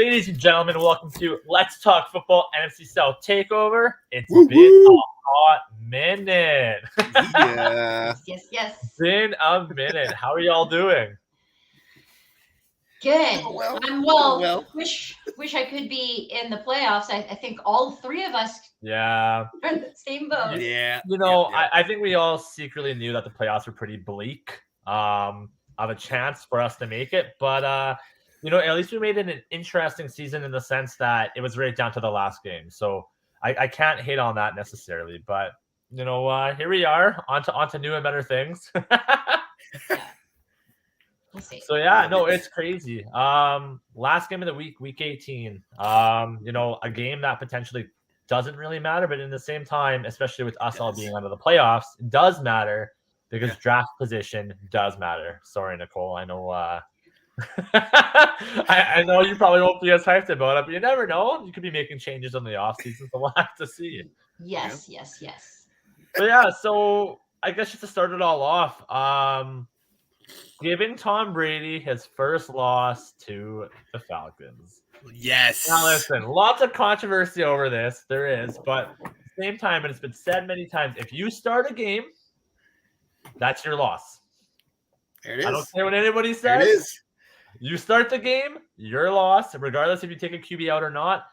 Ladies and gentlemen, welcome to Let's Talk Football NFC South Takeover. It's Woo, been woo. a hot minute. Yeah. Yes. Been a minute. How are y'all doing? Good. Oh, well. I'm Oh, well. well. Wish I could be in the playoffs. I think all three of us Yeah. are in the same boat. Yeah. You know, Yeah. I think we all secretly knew that the playoffs were pretty bleak of a chance for us to make it. But, you know, at least we made it an interesting season in the sense that it was right down to the last game. So I can't hate on that necessarily. But, you know, here we are, on to new and better things. We'll see. So yeah, no, it's crazy. Last game of the week 18. You know, a game that potentially doesn't really matter, but in the same time, especially with us all being under the playoffs, it does matter because draft position does matter. Sorry, Nicole. I know I know you probably won't be as hyped about it, but you never know. You could be making changes in the offseason, so we'll have to see. Yes. But yeah, so I guess just to start it all off, giving Tom Brady his first loss to the Falcons. Yes. Now listen, lots of controversy over this. There is, but at the same time, and it's been said many times, if you start a game, that's your loss. There it is. I don't care what anybody There it says. is. You start the game, your loss, regardless if you take a QB out or not.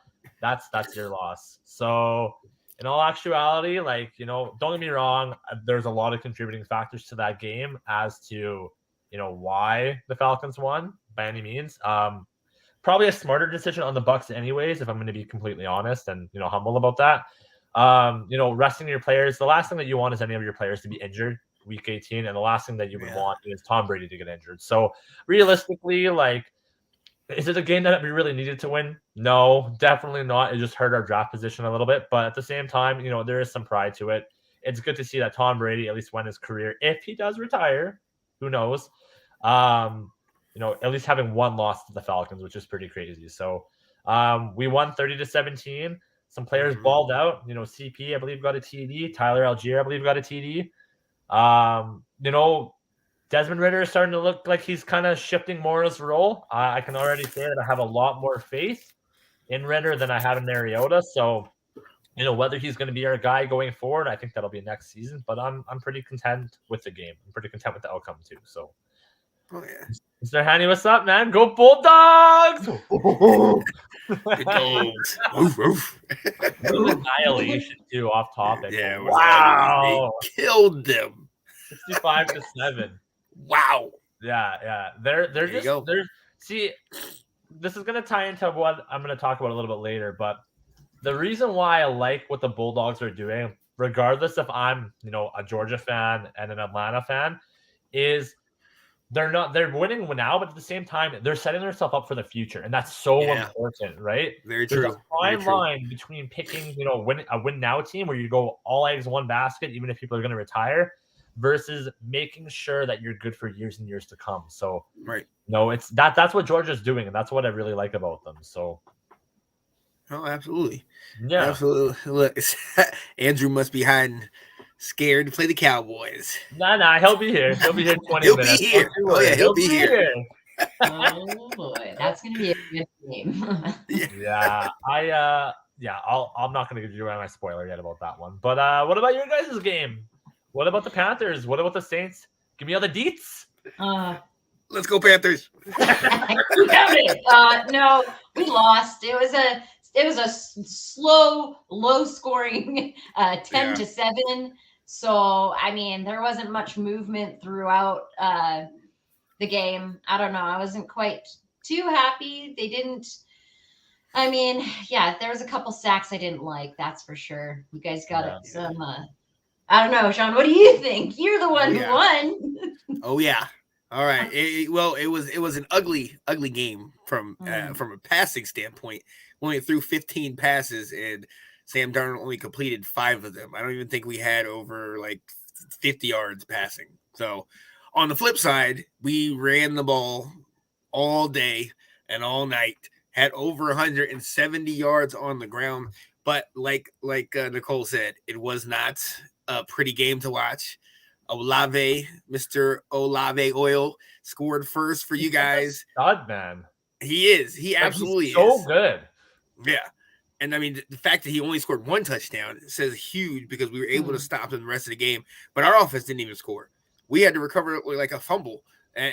That's your loss. So in all actuality, like, you know, don't get me wrong, there's a lot of contributing factors to that game as to, you know, why the Falcons won by any means. Probably a smarter decision on the Bucs anyways, if I'm going to be completely honest and, you know, humble about that. You know, resting your players, the last thing that you want is any of your players to be injured week 18, and the last thing that you would want is Tom Brady to get injured. So realistically, like, is it a game that we really needed to win? No, definitely not. It just hurt our draft position a little bit, but at the same time, you know, there is some pride to it. It's good to see that Tom Brady at least won his career. If he does retire, who knows? You know, at least having one loss to the Falcons, which is pretty crazy. So we won 30-17. Some players balled out. You know, CP, I believe, got a TD. Tyler Algier, I believe, got a TD. You know, Desmond Ridder is starting to look like he's kind of shifting more in his role. I can already say that I have a lot more faith in Ridder than I have in Mariota. So, you know, whether he's going to be our guy going forward, I think that'll be next season. But I'm pretty content with the game. I'm pretty content with the outcome too. So, Mr. Hanny, what's up, man? Go Bulldogs! Good dogs. Oof, oof. Annihilation too, off topic. Yeah, it was wow, ugly. They killed them. 65-7. Wow. Yeah. They're just see, this is gonna tie into what I'm gonna talk about a little bit later, but the reason why I like what the Bulldogs are doing, regardless if I'm, you know, a Georgia fan and an Atlanta fan, is they're winning now, but at the same time, they're setting themselves up for the future, and that's so important, right? Very There's true. a fine line between picking, you know, a win now team where you go all eggs one basket, even if people are going to retire, versus making sure that you're good for years and years to come. So, right, you know, it's that's what Georgia's doing, and that's what I really like about them. So, oh, absolutely, yeah, absolutely. Look, Andrew must be hiding. Scared to play the Cowboys. Nah, he'll be here. He'll be here 20 he'll minutes. Be here. Oh yeah, he'll be here. Oh boy, that's gonna be a good game. I'm not gonna give you my spoiler yet about that one. But what about your guys' game? What about the Panthers? What about the Saints? Give me all the deets. Let's go Panthers. No, we lost. It was a slow, low-scoring 10-7. So, I mean, there wasn't much movement throughout the game. I don't know. I wasn't quite too happy. They didn't. I mean, there was a couple sacks I didn't like. That's for sure. You guys got some. I don't know, Sean. What do you think? You're the one who won. Oh yeah. All right. It was an ugly game from a passing standpoint. We went through 15 passes and Sam Darnold only completed 5 of them. I don't even think we had over like 50 yards passing. So on the flip side, we ran the ball all day and all night, had over 170 yards on the ground. But like Nicole said, it was not a pretty game to watch. Mr. Olave Oil scored first for you guys. God, man. He is. He Like, absolutely he's so is. good. Yeah. And I mean, the fact that he only scored 1 touchdown says huge because we were able to stop him the rest of the game. But our offense didn't even score. We had to recover it with like a fumble,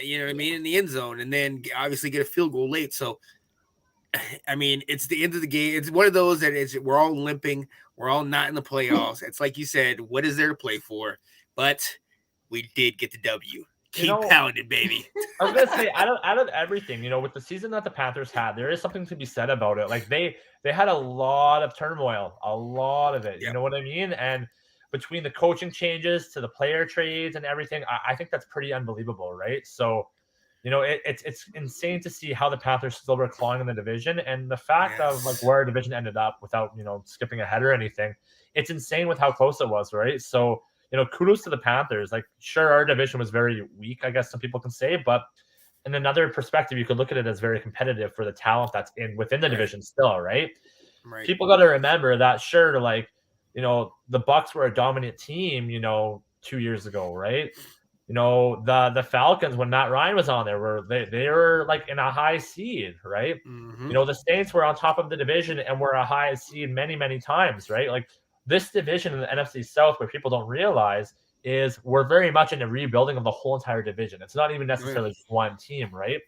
you know what I mean, in the end zone, and then obviously get a field goal late. So, I mean, it's the end of the game. It's one of those that we're all limping. We're all not in the playoffs. It's like you said, what is there to play for? But we did get the W. Keep pounding, baby. I was gonna say, out of everything, with the season that the Panthers had, there is something to be said about it. Like they had a lot of turmoil, a lot of it. Yep. You know what I mean? And between the coaching changes to the player trades and everything, I think that's pretty unbelievable, right? So, it's insane to see how the Panthers still were clawing in the division, and the fact of like where our division ended up without skipping ahead or anything. It's insane with how close it was, right? So. Kudos to the Panthers. Like, sure, our division was very weak, I guess some people can say, but in another perspective, you could look at it as very competitive for the talent that's within the division still, right? Right. People got to remember that, sure, like, the Bucks were a dominant team, 2 years ago, right? The Falcons, when Matt Ryan was on there, they were like in a high seed, right? Mm-hmm. The Saints were on top of the division and were a high seed many, many times, right? Like, this division in the NFC South, where people don't realize, is we're very much in a rebuilding of the whole entire division. It's not even necessarily just one team, right?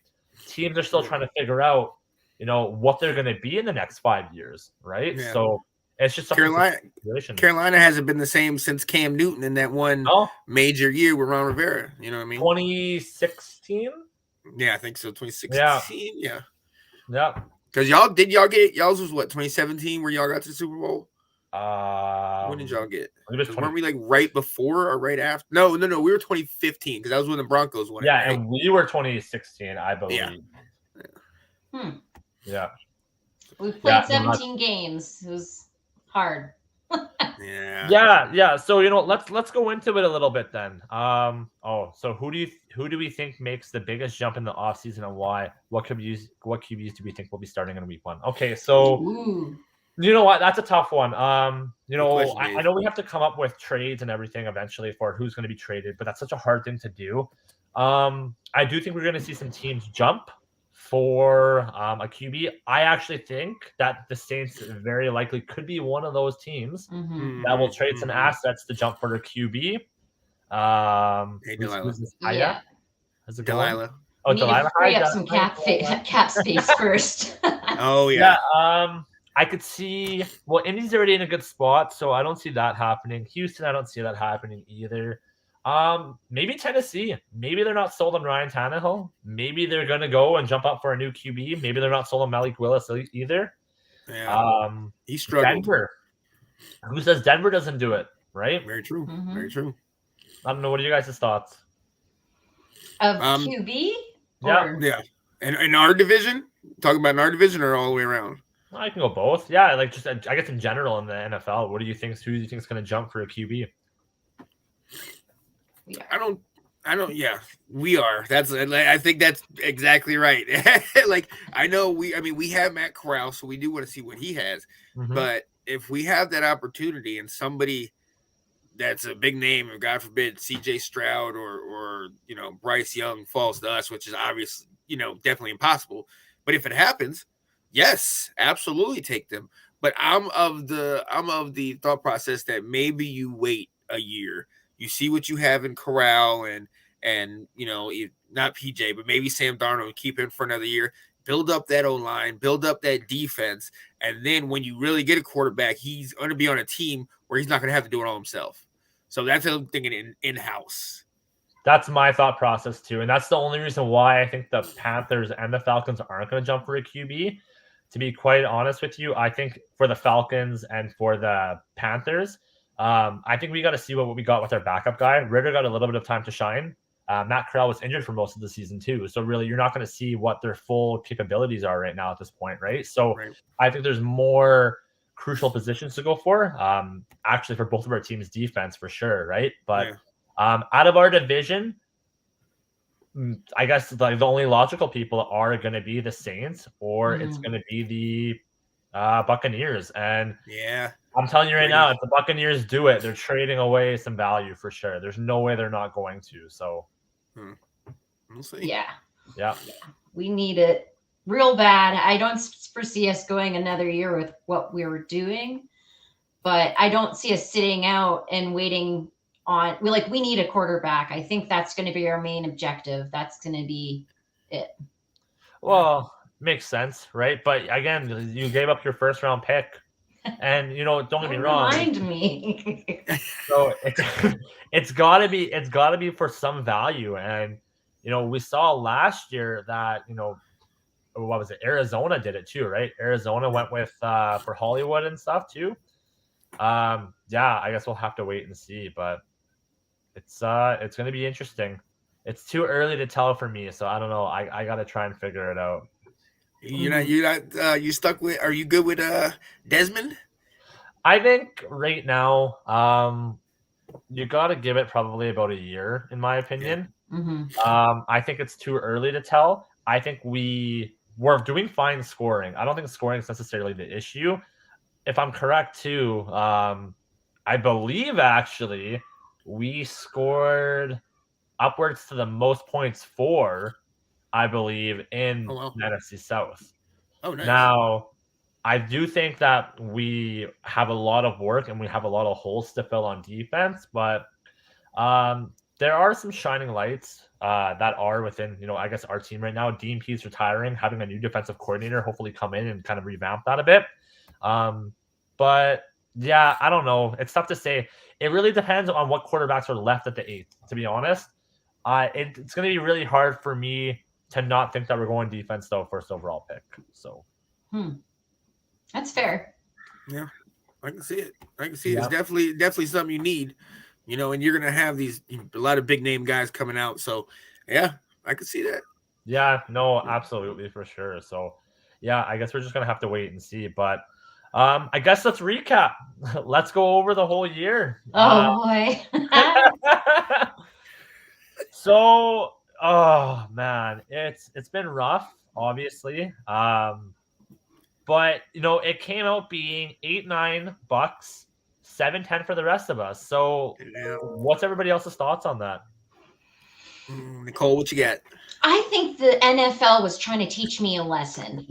Teams are still trying to figure out, what they're going to be in the next 5 years, right? Yeah. So it's just Carolina hasn't been the same since Cam Newton in that one major year with Ron Rivera. You know what I mean? 2016. Yeah, I think so. 2016. Yeah. Because y'all's was what, 2017, where y'all got to the Super Bowl? When did y'all get? Weren't we like right before or right after? No. We were 2015 because that was when the Broncos won. Yeah, right? And we were 2016, I believe. Yeah. We played 17 games. It was hard. Yeah. So let's go into it a little bit then. So who do we think makes the biggest jump in the offseason and why? What QBs do we think will be starting in week 1? Okay, so. Ooh. You know what? That's a tough one. I know we have to come up with trades and everything eventually for who's going to be traded, but that's such a hard thing to do. I do think we're going to see some teams jump for a QB. I actually think that the Saints very likely could be one of those teams that will trade some assets to jump for their QB. Hey, Delilah. Yeah. How's it going? Delilah. Oh, Delilah. Free up some cap space first. Oh, yeah. I could see, Indy's already in a good spot, so I don't see that happening. Houston, I don't see that happening either. Maybe Tennessee. Maybe they're not sold on Ryan Tannehill. Maybe they're going to go and jump up for a new QB. Maybe they're not sold on Malik Willis either. Yeah. He struggled. Denver. Who says Denver doesn't do it, right? Very true. Mm-hmm. Very true. I don't know. What are you guys' thoughts? Of QB? Yeah. And in our division? Talking about in our division or all the way around? I can go both. Yeah, like just I guess in general in the NFL, who do you think is going to jump for a QB? I don't. Yeah, we are. I think that's exactly right. Like I know we have Matt Corral, so we do want to see what he has. Mm-hmm. But if we have that opportunity and somebody that's a big name, or God forbid, C.J. Stroud or Bryce Young falls to us, which is obviously definitely impossible. But if it happens. Yes, absolutely take them. But I'm of the thought process that maybe you wait a year. You see what you have in Corral and not PJ, but maybe Sam Darnold, keep him for another year. Build up that O-line, build up that defense, and then when you really get a quarterback, he's going to be on a team where he's not going to have to do it all himself. So that's what I'm thinking in-house. That's my thought process too, and that's the only reason why I think the Panthers and the Falcons aren't going to jump for a QB. To be quite honest with you, I think for the Falcons and for the Panthers, I think we got to see what we got with our backup guy. Ritter got a little bit of time to shine. Matt Corral was injured for most of the season too. So really, you're not going to see what their full capabilities are right now at this point, right? So I think there's more crucial positions to go for, actually for both of our teams' defense for sure, right? But out of our division, I guess the only logical people are going to be the Saints or it's going to be the Buccaneers. And I'm telling you right now, if the Buccaneers do it, they're trading away some value for sure. There's no way they're not going to. So we'll see. Yeah. Yeah. We need it. real bad. I don't foresee us going another year with what we were doing, but I don't see us sitting out and waiting on. We need a quarterback. I think that's going to be our main objective. That's going to be it. Well, makes sense, right? But again, you gave up your first round pick, and don't get me wrong. Remind me. So it's gotta be for some value, and we saw last year that what was it? Arizona did it too, right? Arizona went with for Hollywood and stuff too. I guess we'll have to wait and see, but it's going to be interesting. It's too early to tell for me, so I don't know. I got to try and figure it out. You stuck with? Are you good with Desmond? I think right now, you got to give it probably about a year, in my opinion. Yeah. Mm-hmm. I think it's too early to tell. I think we're doing fine scoring. I don't think scoring is necessarily the issue. If I'm correct too, I believe actually we scored upwards to the most points for, I believe, in the NFC South. Oh, nice. Now, I do think that we have a lot of work and we have a lot of holes to fill on defense, but there are some shining lights that are within, I guess, our team right now. Dean Pease retiring, having a new defensive coordinator hopefully come in and kind of revamp that a bit. But yeah, I don't know. It's tough to say. It really depends on what quarterbacks are left at the 8th, to be honest. It's going to be really hard for me to not think that we're going defense, though, first overall pick. So, that's fair. Yeah, I can see it. It's definitely something you need, and you're going to have a lot of big name guys coming out. So, yeah, I can see that. Yeah, no, absolutely, for sure. So, yeah, I guess we're just going to have to wait and see. But I guess let's recap. Let's go over the whole year. Oh, boy. So, oh man, it's been rough, obviously. But it came out being 8-9 Bucks, 7-10 for the rest of us. So, what's everybody else's thoughts on that? Nicole, what you got? I think the NFL was trying to teach me a lesson.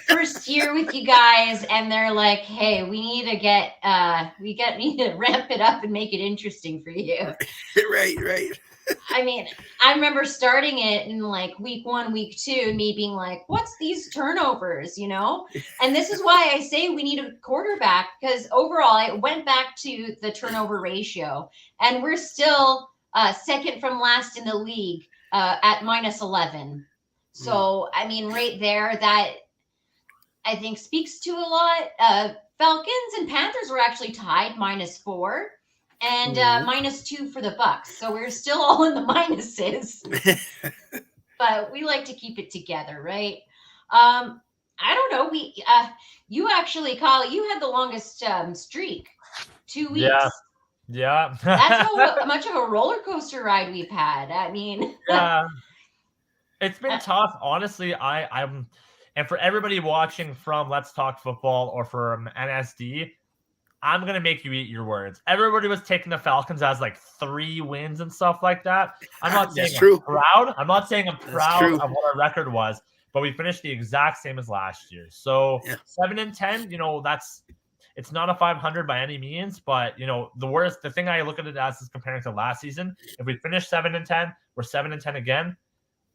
First year with you guys, and they're like, "Hey, we need to ramp it up and make it interesting for you." Right. I mean, I remember starting it in like week 1, week 2, and me being like, "What's these turnovers?" And this is why I say we need a quarterback, because overall, I went back to the turnover ratio, and we're still second from last in the league. At -11. So, I mean, right there, that I think speaks to a lot. Falcons and Panthers were actually tied -4 and -2 for the Bucks. So we're still all in the minuses. But we like to keep it together, right? I don't know. You actually, Kyle, you had the longest streak, 2 weeks. Yeah. That's how much of a roller coaster ride we've had. I mean, yeah, it's been tough. Honestly, I'm, and for everybody watching from Let's Talk Football or from NSD, I'm going to make you eat your words. Everybody was taking the Falcons as like 3 wins and stuff like that. I'm not saying I'm proud. I'm not saying I'm proud of what our record was, but we finished the exact same as last year. So 7-10, it's not a 500 by any means, but the thing I look at it as is comparing to last season. If we finish 7-10, we're 7-10 again.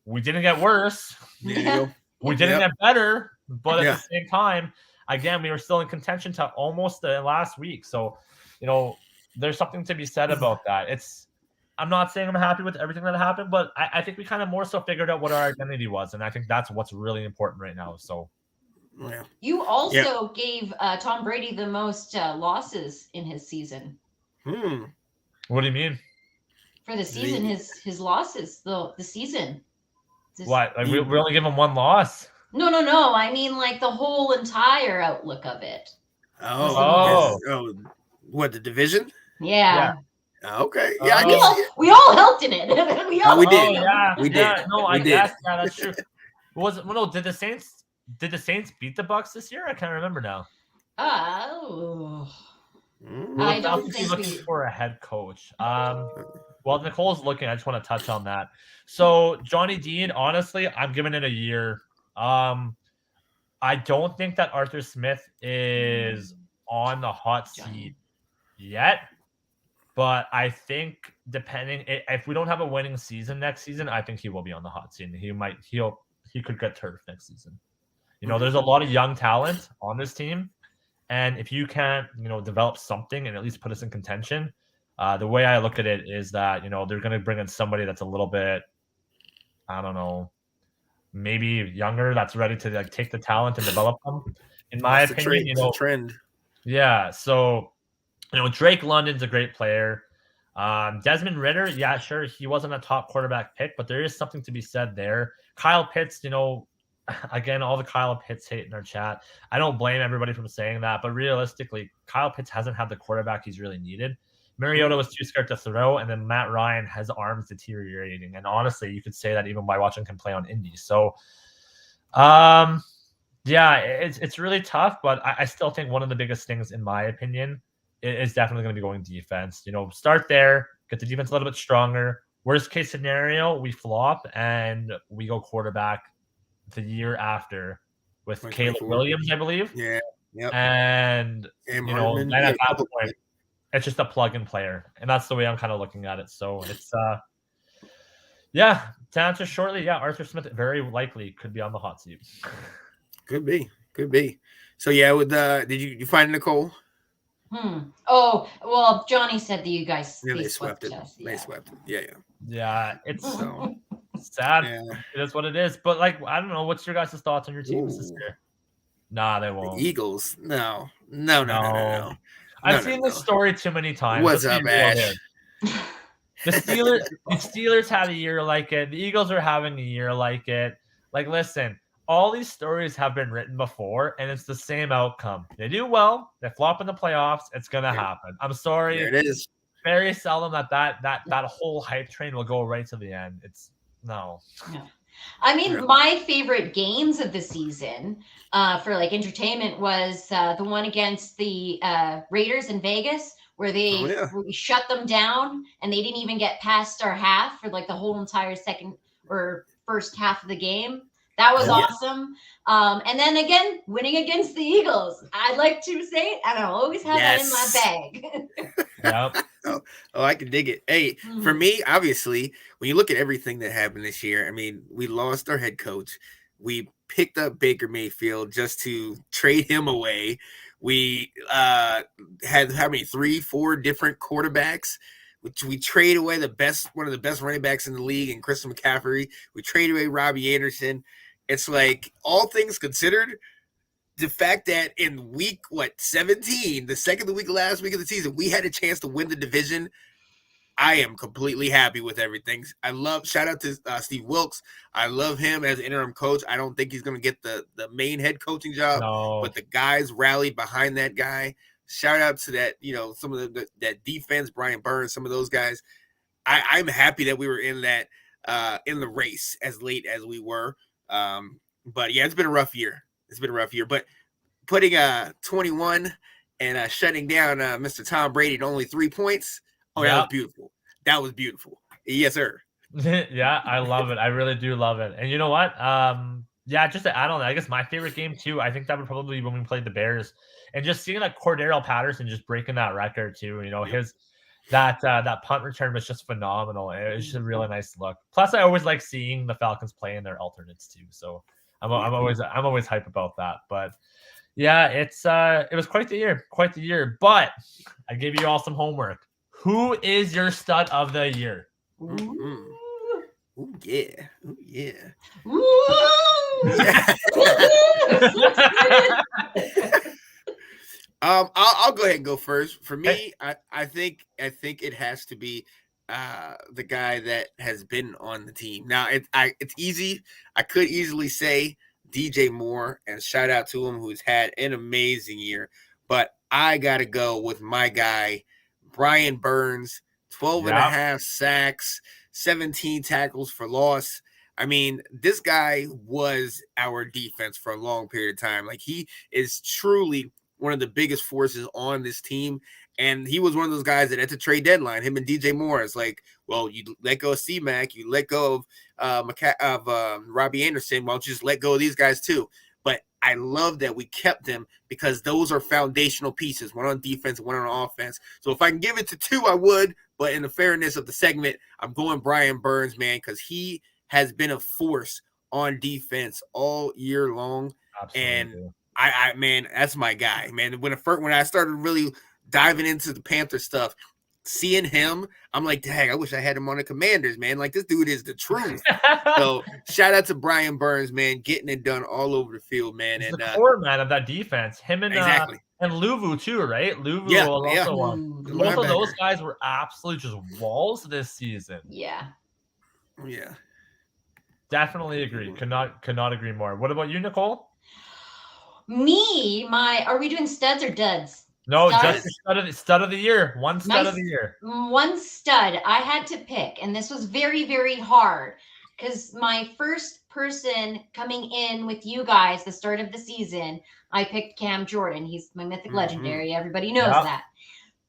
We didn't get worse. Yeah. We didn't get better, but at the same time, again, we were still in contention to almost the last week. So, there's something to be said about that. I'm not saying I'm happy with everything that happened, but I think we kind of more so figured out what our identity was, and I think that's what's really important right now. So. Yeah. You also gave Tom Brady the most losses in his season. What do you mean? For the season, his losses, the season. What? Like we only give him 1 loss? No. I mean, like the whole entire outlook of it. Oh. What, the division? Yeah. Okay. Yeah. We all helped in it. We did. Yeah. We did. No, I guess. Yeah, that's true. Did the Saints beat the Bucks this year? I can't remember now. I don't think looking for a head coach. While Nicole's looking, I just want to touch on that. So Johnny Dean, honestly, I'm giving it a year. I don't think that Arthur Smith is on the hot seat yet, but I think if we don't have a winning season next season, I think he will be on the hot seat. He could get turf next season. There's a lot of young talent on this team, and if you can't, develop something and at least put us in contention, the way I look at it is that they're going to bring in somebody that's a little bit, I don't know, maybe younger, that's ready to take the talent and develop them. In my opinion, it's a trend. Yeah. So, Drake London's a great player. Desmond Ridder, yeah, sure, he wasn't a top quarterback pick, but there is something to be said there. Kyle Pitts, again, all the Kyle Pitts hate in our chat. I don't blame everybody from saying that, but realistically, Kyle Pitts hasn't had the quarterback he's really needed. Mariota was too scared to throw, and then Matt Ryan has arms deteriorating. And honestly, you could say that even by watching him play on Indy. So, yeah, it's really tough, but I still think one of the biggest things, in my opinion, is definitely going to be going defense. Start there, get the defense a little bit stronger. Worst case scenario, we flop and we go quarterback the year after with Caleb Williams, I believe. Yeah. Yep. And at that point, it's just a plug-in player, and that's the way I'm kind of looking at it. So it's to answer shortly, Arthur Smith very likely could be on the hot seat. Could be. So yeah, with did you find Nicole? Oh well, Johnny said that you guys they swept it. They swept it. Yeah. It's so sad. Yeah. It is what it is. But I don't know. What's your guys' thoughts on your teams this year? Nah, they won't. The Eagles? No. I've seen this story too many times. What's up, Ash? The Steelers had a year like it. The Eagles are having a year like it. Listen, all these stories have been written before, and it's the same outcome. They do well, they flop in the playoffs. It's gonna happen. I'm sorry. There it is. Very seldom that whole hype train will go right to the end. It's no. Yeah. I mean, my favorite games of the season for entertainment was the one against the Raiders in Vegas, where we shut them down and they didn't even get past our half for the whole entire second or first half of the game. That was awesome. And then again, winning against the Eagles. I'd like to say it, and I'll always have that in my bag. Yep. Oh, I can dig it. Hey, for me, obviously, when you look at everything that happened this year, I mean, we lost our head coach. We picked up Baker Mayfield just to trade him away. We had how many? 3-4 different quarterbacks. We trade away one of the best running backs in the league, and Christian McCaffrey. We trade away Robbie Anderson. It's all things considered, the fact that in week 17, the last week of the season, we had a chance to win the division. I am completely happy with everything. Shout out to Steve Wilkes. I love him as interim coach. I don't think he's going to get the main head coaching job, but the guys rallied behind that guy. Shout out to that, some of that defense, Brian Burns, some of those guys. I'm happy that we were in that in the race as late as we were. But yeah, it's been a rough year. But putting 21 and shutting down Mr. Tom Brady to only 3 points. Oh, that was beautiful. That was beautiful. Yes, sir. Yeah, I love it. I really do love it. And you know what? Just to add on that, I guess my favorite game too, I think that would probably be when we played the Bears. And just seeing Cordero Patterson just breaking that record too, his that punt return was just phenomenal. It was just a really nice look. Plus, I always like seeing the Falcons play in their alternates too. So I'm always hype about that. But yeah, it was quite the year. But I gave you all some homework. Who is your stud of the year? Mm-hmm. Oh yeah. I'll go ahead and go first. For me, I think it has to be the guy that has been on the team. Now it's easy. I could easily say DJ Moore, and shout out to him, who's had an amazing year. But I gotta go with my guy, Brian Burns. 12 and a half sacks, 17 tackles for loss. I mean, this guy was our defense for a long period of time. He is truly one of the biggest forces on this team. And he was one of those guys that at the trade deadline, him and DJ Moore is like, well, you let go of C-Mac, you let go of Robbie Anderson, well, just let go of these guys too. But I love that we kept them because those are foundational pieces, one on defense, one on offense. So if I can give it to two, I would. But in the fairness of the segment, I'm going Brian Burns, man, because he has been a force on defense all year long. Absolutely. And I man, that's my guy, man. When I started really diving into the Panther stuff, seeing him, I'm like, dang, I wish I had him on the Commanders, man. Like, this dude is the truth. So shout out to Brian Burns, man, getting it done all over the field, man. He's and the core man of that defense. Him and exactly. And Luvu too, right? Luvu Yeah, was yeah. also one. Both of those guys were absolute just walls this season. Yeah. Yeah. Definitely agree. Could not agree more. What about you, Nicole? Are we doing studs or duds? No, Studs? just stud of the year. One stud of the year. One stud I had to pick, and this was very, very hard because my first person coming in with you guys the start of the season, I picked Cam Jordan. He's my mythic legendary. Everybody knows that.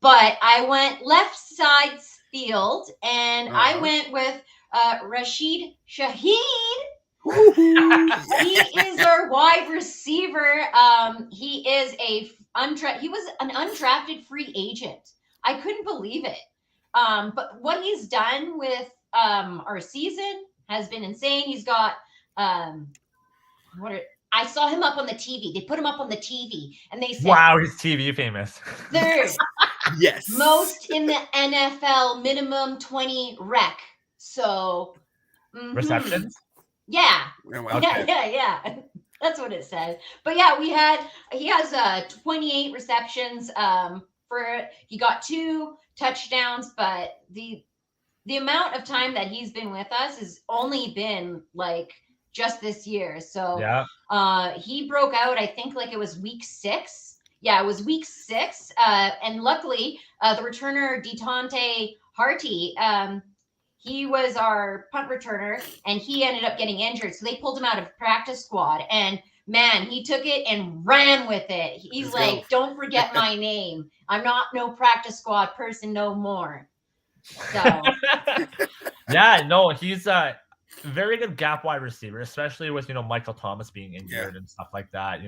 But I went left side field, and I went with Rashid Shaheed. He is our wide receiver. He is he was an undrafted free agent. I couldn't believe it. But what he's done with our season has been insane. He's got I saw him up on the TV. They put him up on the TV, and they said, "Wow, he's TV famous." Third, yes, most in the NFL, minimum 20 rec. So receptions. Yeah. Okay. Yeah. That's what it said. But yeah, he has 28 receptions. He got 2 touchdowns, but the amount of time that he's been with us has only been like just this year. So he broke out, I think like it was week 6. Yeah, it was week 6. And luckily the returner Detante Harty, he was our punt returner, and he ended up getting injured. So they pulled him out of practice squad. And, man, he took it and ran with it. He's like, don't forget my name. I'm not no practice squad person no more. So. Yeah, no, he's a very good gap wide receiver, especially with, Michael Thomas being injured and stuff like that.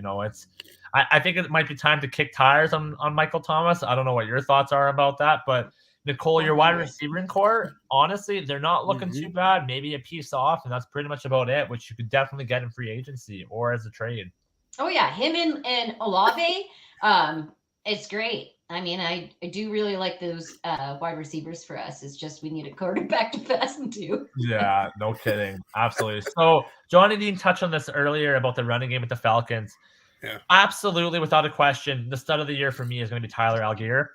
I think it might be time to kick tires on Michael Thomas. I don't know what your thoughts are about that, but Nicole, your wide receiving core, honestly, they're not looking too bad. Maybe a piece off, and that's pretty much about it, which you could definitely get in free agency or as a trade. Oh, yeah. Him and Olave, it's great. I mean, I do really like those wide receivers for us. It's just we need a quarterback to pass them to. Yeah, no kidding. Absolutely. So, Johnny Dean touched on this earlier about the running game with the Falcons. Yeah. Absolutely, without a question, the stud of the year for me is going to be Tyler Algier.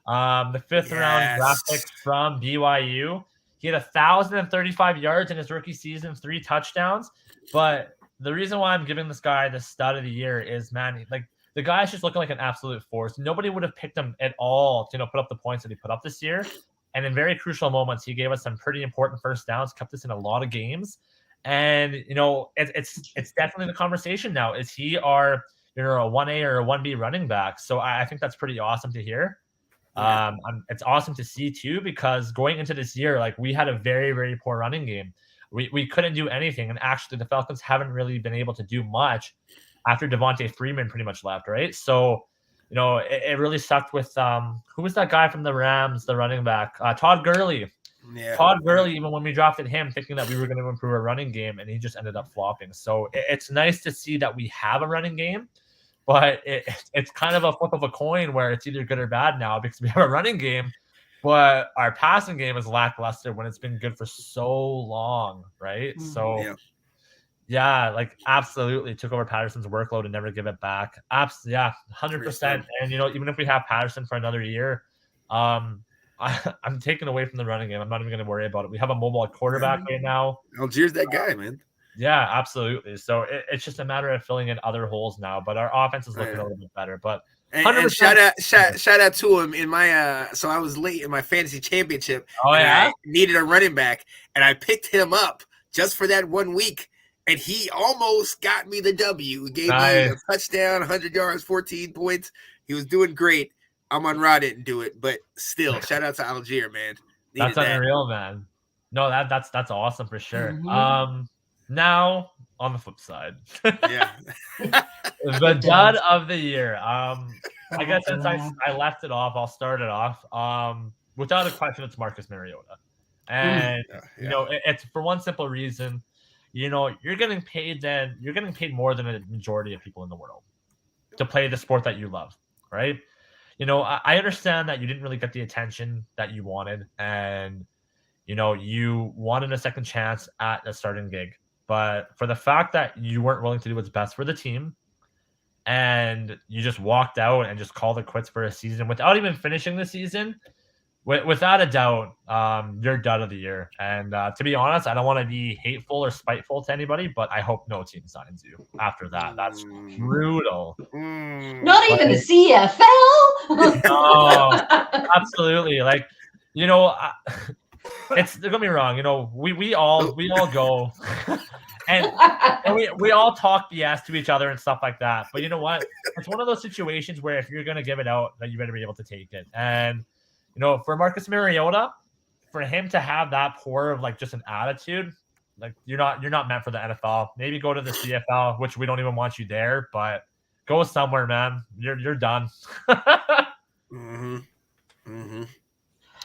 The 5th round draft pick from BYU. He had 1,035 yards in his rookie season, 3 touchdowns. But the reason why I'm giving this guy the stud of the year is, man, like the guy's just looking like an absolute force. Nobody would have picked him at all to put up the points that he put up this year. And in very crucial moments, he gave us some pretty important first downs, kept us in a lot of games. And it's definitely the conversation now. Is he our a 1A or a 1B running back? So I think that's pretty awesome to hear. It's awesome to see too, because going into this year, like we had a very, very poor running game. We couldn't do anything. And actually the Falcons haven't really been able to do much after Devontae Freeman pretty much left. Right. So, it really sucked with, who was that guy from the Rams, the running back, Todd Gurley. Yeah. Todd Gurley, even when we drafted him thinking that we were going to improve our running game, and he just ended up flopping. So it's nice to see that we have a running game. But it's kind of a flip of a coin where it's either good or bad now because we have a running game, but our passing game is lackluster when it's been good for so long, right? Mm-hmm. So, like absolutely took over Patterson's workload and never give it back. 100%. And, even if we have Patterson for another year, I'm taking away from the running game. I'm not even going to worry about it. We have a mobile quarterback right now. Algier's that guy, man. Yeah, absolutely. So it's just a matter of filling in other holes now, but our offense is looking a little bit better. But and shout out to him in my so I was late in my fantasy championship. Oh yeah, I needed a running back, and I picked him up just for that 1 week, and he almost got me the W. He gave me a touchdown, 100 yards, 14 points. He was doing great. Amon-Ra didn't do it, but still, shout out to Algier, man. That's unreal, man. No, that's awesome for sure. Mhm. Now on the flip side, Yeah. the dud of the year. I guess since Yeah. I left it off, I'll start it off. Without a question, it's Marcus Mariota, and you know it's for one simple reason. You know, you're getting paid more than a majority of people in the world to play the sport that you love, right? You know, I understand that you didn't really get the attention that you wanted, and you know, you wanted a second chance at a starting gig. But for the fact that you weren't willing to do what's best for the team and you just walked out and just called it quits for a season without even finishing the season, without a doubt, you're dud of the year. And to be honest, I don't want to be hateful or spiteful to anybody, but I hope no team signs you after that. That's brutal. Not even the CFL. No, absolutely. Like, you know, it's don't get me wrong. You know, we all go, and we all talk BS to each other and stuff like that. But you know what? It's one of those situations where if you're gonna give it out, then you better be able to take it. And you know, for Marcus Mariota, for him to have that poor of like just an attitude, like you're not meant for the NFL. Maybe go to the CFL, which we don't even want you there, but go somewhere, man. You're done.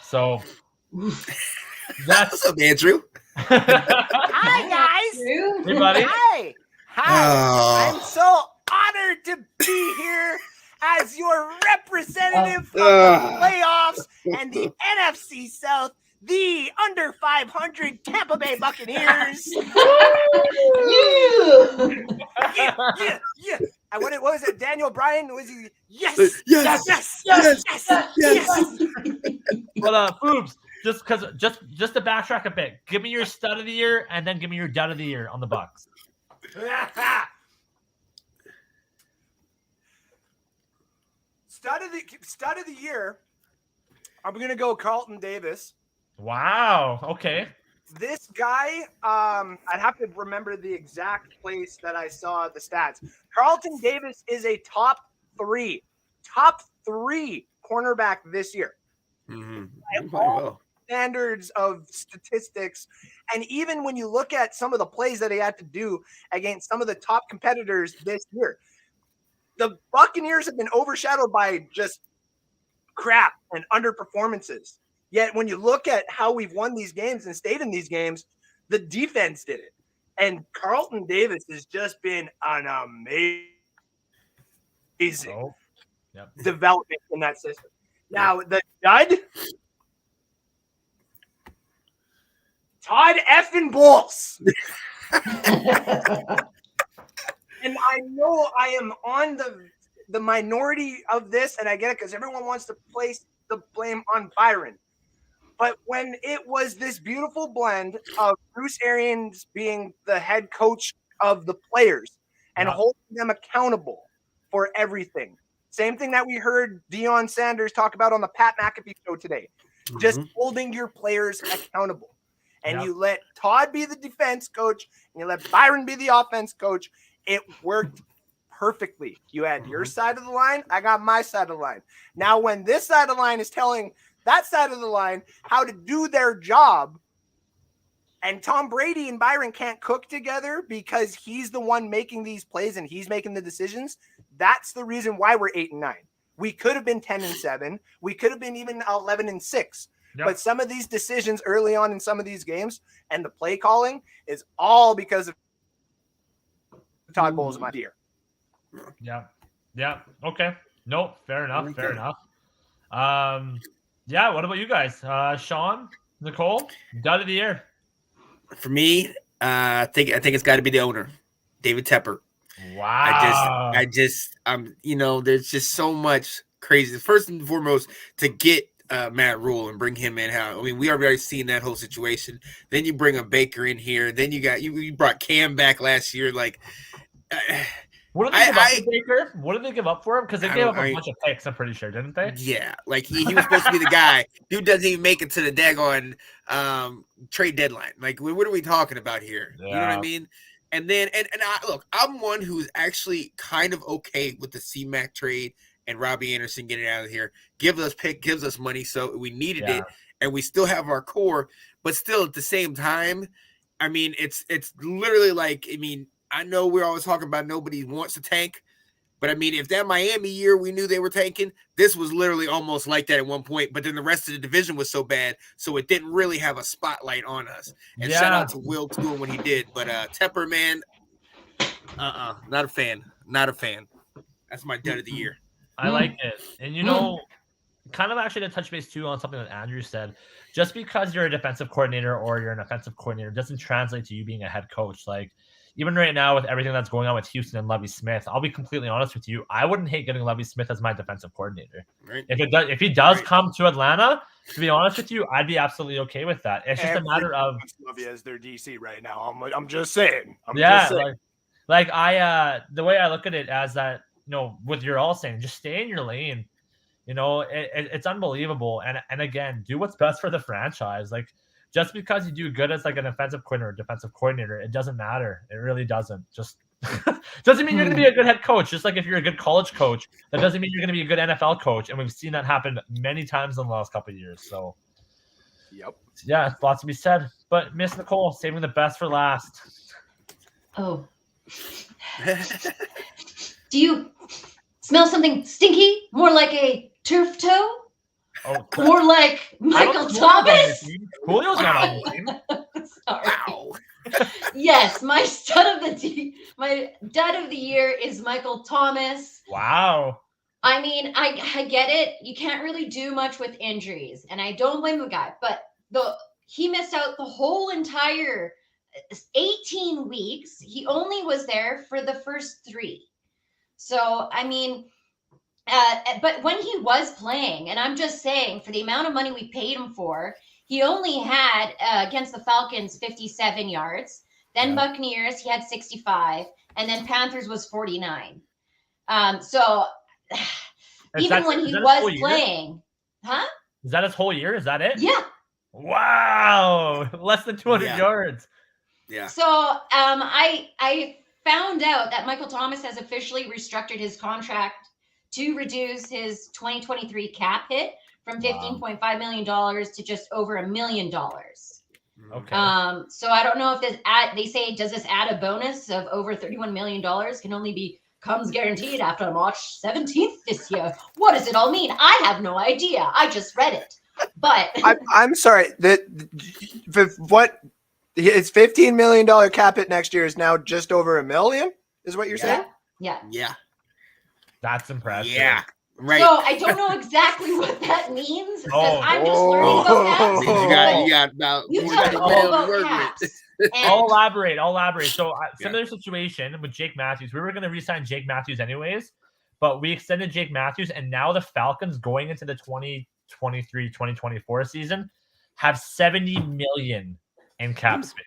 So that's What's up, Andrew? Hi, guys. Hey, buddy. Hi. I'm so honored to be here as your representative from the playoffs and the NFC South, the under 500 Tampa Bay Buccaneers. Yeah. What was it? Daniel Bryan? Was he? Yes. But Boobs, just to backtrack a bit, give me your stud of the year and then give me your dud of the year on the Bucs. Stud of the year. I'm gonna go Carlton Davis. Wow. Okay. This guy, I'd have to remember the exact place that I saw the stats. Carlton Davis is a top three cornerback this year. All standards of statistics. And even when you look at some of the plays that he had to do against some of the top competitors this year, the Buccaneers have been overshadowed by just crap and underperformances. Yet when you look at how we've won these games and stayed in these games, the defense did it. And Carlton Davis has just been an amazing development in that system. Now, the dud, Todd effing Bowles. And I know I am on the minority of this, and I get it because everyone wants to place the blame on Byron. But when it was this beautiful blend of Bruce Arians being the head coach of the players and holding them accountable for everything. Same thing that we heard Deion Sanders talk about on the Pat McAfee show today. Just holding your players accountable. And you let Todd be the defense coach and you let Byron be the offense coach. It worked perfectly. You had your side of the line. I got my side of the line. Now, when this side of the line is telling that side of the line how to do their job, and Tom Brady and Byron can't cook together because he's the one making these plays and he's making the decisions, that's the reason why we're 8-9. We could have been 10-7. We could have been even 11-6. But some of these decisions early on in some of these games and the play calling is all because of Todd Bowles, my dear. Yeah. Okay. Nope. Fair enough. Yeah. What about you guys? Sean, Nicole, dud of the year. For me, I think it's got to be the owner, David Tepper. Wow. I just there's just so much crazy. First and foremost, to get Matt Rule and bring him in. I mean, we already seen that whole situation. Then you bring a Baker in here. Then you brought Cam back last year. Like, what did they give up for Baker? What did they give up for him? Because they gave up a bunch of picks, I'm pretty sure, didn't they? Yeah, like he was supposed to be the guy. Dude doesn't even make it to the daggone trade deadline. Like, what are we talking about here? Yeah. You know what I mean? And then, and I, look, I'm one who's actually kind of okay with the C-Mac trade and Robbie Anderson getting out of here gives us money. So we needed it, and we still have our core, but still at the same time, I mean, it's literally like, I mean, I know we're always talking about nobody wants to tank, but I mean, if that Miami year we knew they were tanking, this was literally almost like that at one point. But then the rest of the division was so bad, so it didn't really have a spotlight on us. And shout out to Will doing what he did. But Tepper, man, not a fan. Not a fan. That's my dud of the year. I like it. And, you know, kind of actually to touch base too on something that Andrew said, just because you're a defensive coordinator or you're an offensive coordinator doesn't translate to you being a head coach. Like, even right now with everything that's going on with Houston and Lovie Smith, I'll be completely honest with you. I wouldn't hate getting Lovie Smith as my defensive coordinator. Right. If he does come to Atlanta, to be honest with you, I'd be absolutely okay with that. It's just a matter of Lovie as their DC right now. I'm just saying. The way I look at it as that, you know, with you're all saying, just stay in your lane. You know, it's unbelievable. And again, do what's best for the franchise. Like, just because you do good as like an offensive coordinator or defensive coordinator, it doesn't matter. It really doesn't. Just doesn't mean you're going to be a good head coach. Just like if you're a good college coach, that doesn't mean you're going to be a good NFL coach. And we've seen that happen many times in the last couple of years. So, yeah, lots to be said. But Miss Nicole, saving the best for last. Oh. Do you smell something stinky? More like a turf toe? Oh, more like Michael Thomas? Julio's not on the team. Sorry. Wow. Yes, my dud of the year is Michael Thomas. Wow. I mean, I get it. You can't really do much with injuries, and I don't blame the guy, but he missed out the whole entire 18 weeks. He only was there for the first 3. So, I mean, but when he was playing, and I'm just saying, for the amount of money we paid him for, he only had against the Falcons 57 yards. Then Buccaneers, he had 65, and then Panthers was 49. So even when he was playing, Is that his whole year? Is that it? Yeah. Wow, less than 200 yards. Yeah. So I found out that Michael Thomas has officially restructured his contract to reduce his 2023 cap hit from $15.5 million to just over $1 million. Okay. So I don't know if they say, does this add a bonus of over $31 million can only becomes guaranteed after March 17th this year? What does it all mean? I have no idea. I just read it. But I'm sorry. What his $15 million cap hit next year is now just over $1 million, is what you're saying? Yeah. That's impressive. Yeah. Right. So I don't know exactly what that means because I'm just learning about caps. You got about you talk about caps. I'll elaborate. So similar situation with Jake Matthews. We were going to re-sign Jake Matthews anyways, but we extended Jake Matthews, and now the Falcons going into the 2023-2024 season have $70 million in cap space.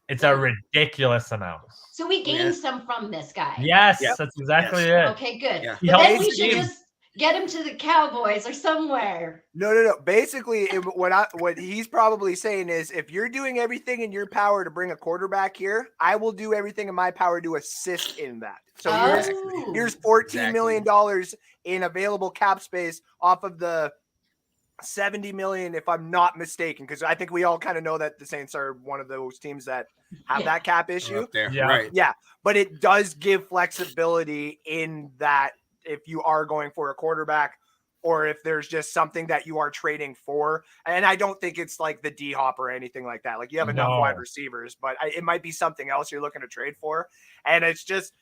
It's a ridiculous amount. So we gained some from this guy. Yes, that's exactly it. Okay, good. Yeah. But then we should just get him to the Cowboys or somewhere. No. Basically, what he's probably saying is, if you're doing everything in your power to bring a quarterback here, I will do everything in my power to assist in that. So here's $14 million in available cap space off of the $70 million, if I'm not mistaken, because I think we all kind of know that the Saints are one of those teams that have that cap issue. Right. Yeah, but it does give flexibility in that if you are going for a quarterback or if there's just something that you are trading for. And I don't think it's like the D-Hop or anything like that. Like, you have enough wide receivers, but it might be something else you're looking to trade for. And it's just,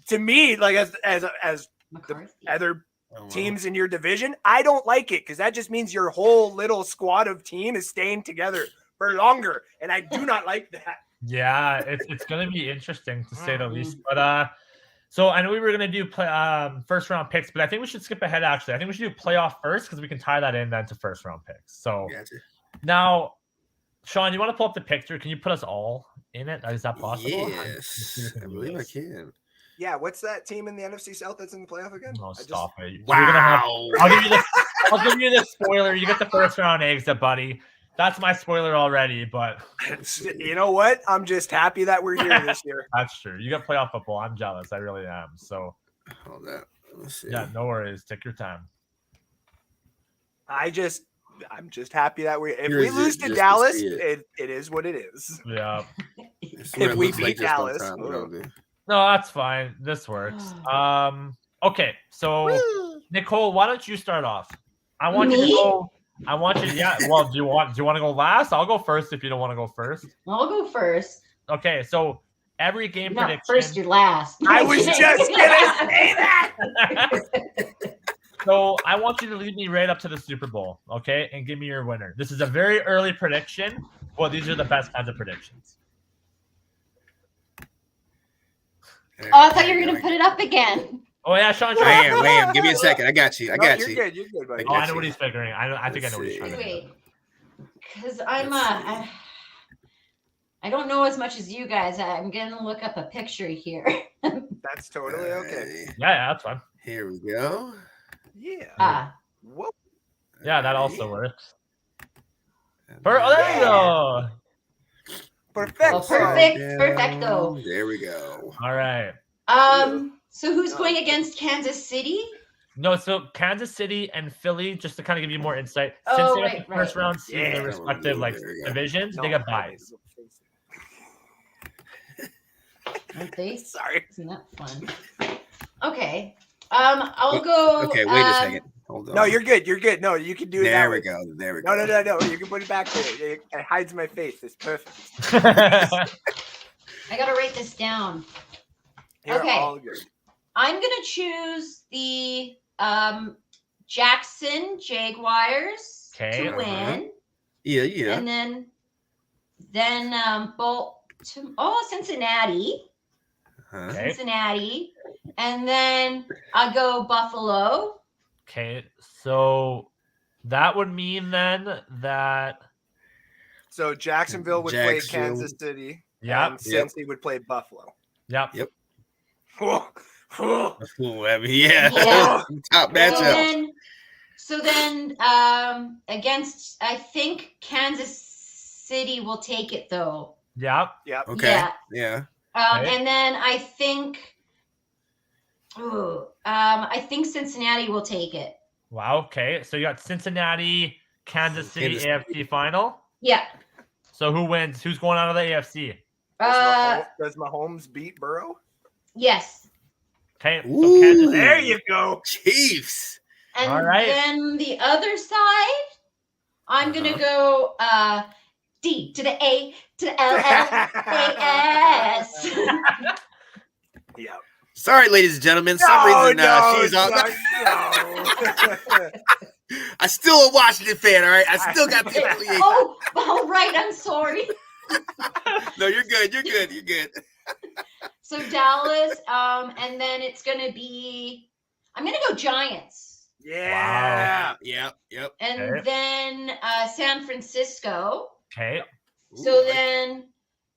to me, like as the other teams in your division, I don't like it because that just means your whole little squad of team is staying together for longer, and I do not like that. Yeah, it's going to be interesting to say the least. But so I know we were going to do first round picks, but I think we should skip ahead. Actually, I think we should do playoff first because we can tie that in then to first round picks. So now, Sean, you want to pull up the picture? Can you put us all in it? Is that possible? Yes, I believe I can. Yeah, what's that team in the NFC South that's in the playoff again? Oh, stop it. Wow. I'll give you the spoiler. You get the first round exit, buddy. That's my spoiler already, but you know what? I'm just happy that we're here this year. That's true. You got playoff football. I'm jealous. I really am. So hold that. Let's see. Yeah, no worries. Take your time. I'm just happy that if Here we is lose it, to just to Dallas, see it. it is what it is. Yeah. It's what If it we looks like beat just on Dallas, top, but I'll do. No, that's fine. This works. Okay, so Nicole, why don't you start off? I want you to Me? go. I want you. Yeah. Well, do you want to go last? I'll go first if you don't want to go first. I'll go first. Okay, so every game Not prediction. first, you're last. I was just gonna say that. So I want you to lead me right up to the Super Bowl, okay, and give me your winner. This is a very early prediction. Well, these are the best kinds of predictions. Oh, I thought you were gonna put it up again. Oh yeah, Sean. I am. Give me a second. I got you. I got You're you. good. You're good, buddy. Oh, I know what he's figuring. I think I know what he's trying to do. Wait, because I don't know as much as you guys. I'm gonna look up a picture here. That's totally okay. Yeah, that's fine. Here we go. Yeah. Whoa. Yeah, that also works. There you go. Perfect. Oh, perfect. Perfecto. There we go. All right. So who's going against Kansas City? No, so Kansas City and Philly, just to kind of give you more insight, Oh, since they right, have the first round seed in Yeah. their respective like There we go. divisions, they got buys. Aren't they? Sorry. Isn't that fun? Okay. I'll go. Okay, wait a second. Hold on. No, you're good. You're good. No, you can do it. There that we way. go. There we No, go. no. You can put it back there. It hides my face. It's perfect. I gotta write this down. You're Okay. all good. I'm gonna choose the Jackson Jaguars Okay. to win, Yeah. and then Cincinnati, Huh? Okay. Cincinnati, and then I'll go Buffalo. Okay, so that would mean then that So Jacksonville would play Jacksonville. Kansas City. Yep. And Cincy would play Buffalo. Yep. Oh, oh. Ooh, I mean, yeah. Yeah. Top And matchup. then, against, I think Kansas City will take it though. Yep. Yep. Okay. Yeah. Yeah. Okay. And then I think Cincinnati will take it. Wow. Okay. So you got Cincinnati, Kansas City Kansas AFC final. Yeah. So who wins? Who's going out of the AFC? Does Mahomes beat Burrow? Yes. Okay. So Ooh. Kansas City. There you go. Chiefs. And All right. then the other side, I'm gonna go D to the A to the L L A S. Yeah. Sorry, ladies and gentlemen. Some reason she's on. No. I still a Washington fan. All right. I still got the affiliation. Oh, right. I'm sorry. No, you're good. You're good. You're good. So Dallas, and then it's gonna be. I'm gonna go Giants, Yeah. Yep. and Okay. then San Francisco. Okay. So Ooh, then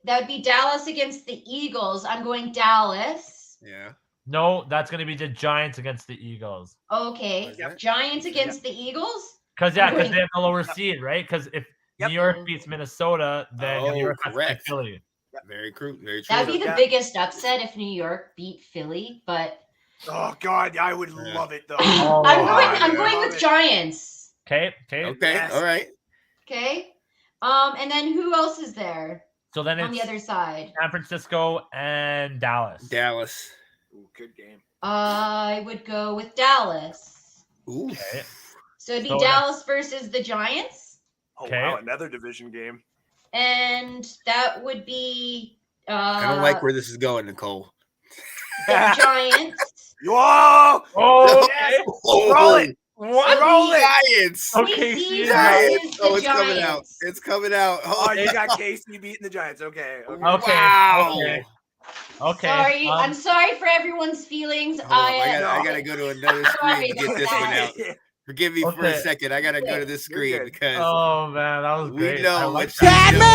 that would be Dallas against the Eagles. I'm going Dallas. Yeah. No, that's going to be the Giants against the Eagles. Okay. Yep. Giants against the Eagles? Because they have the lower seed, right? Because if Yep. New York beats Minnesota, then Oh, New York has to beat correct. Philly. Very true. Very true. That'd be the Yeah. biggest upset if New York beat Philly, but Oh God, I would love it though. Oh, I'm going love with it. Giants. Okay. Okay. Yes. All right. Okay. And then who else is there So then on the it's other side? San Francisco and Dallas. Dallas. Ooh, good game. I would go with Dallas. Ooh. Okay. So it'd be So Dallas versus the Giants. Oh Okay. wow, another division game. And that would be I don't like where this is going, Nicole. the Giants. Whoa! Oh, Yes. Oh, Roll it. What? Roll it. Giants. Okay, KC see, versus Oh, the it's coming out. Giants. It's coming out. Oh, you got KC beating the Giants. Okay. Okay. Wow. Okay. Okay. Sorry, I'm sorry for everyone's feelings. Hold on, I no. gotta go to another screen to get this one out. Forgive me for a Okay. second. I gotta go to this You're screen good. because Oh man, that was we great. I know like what that. you do.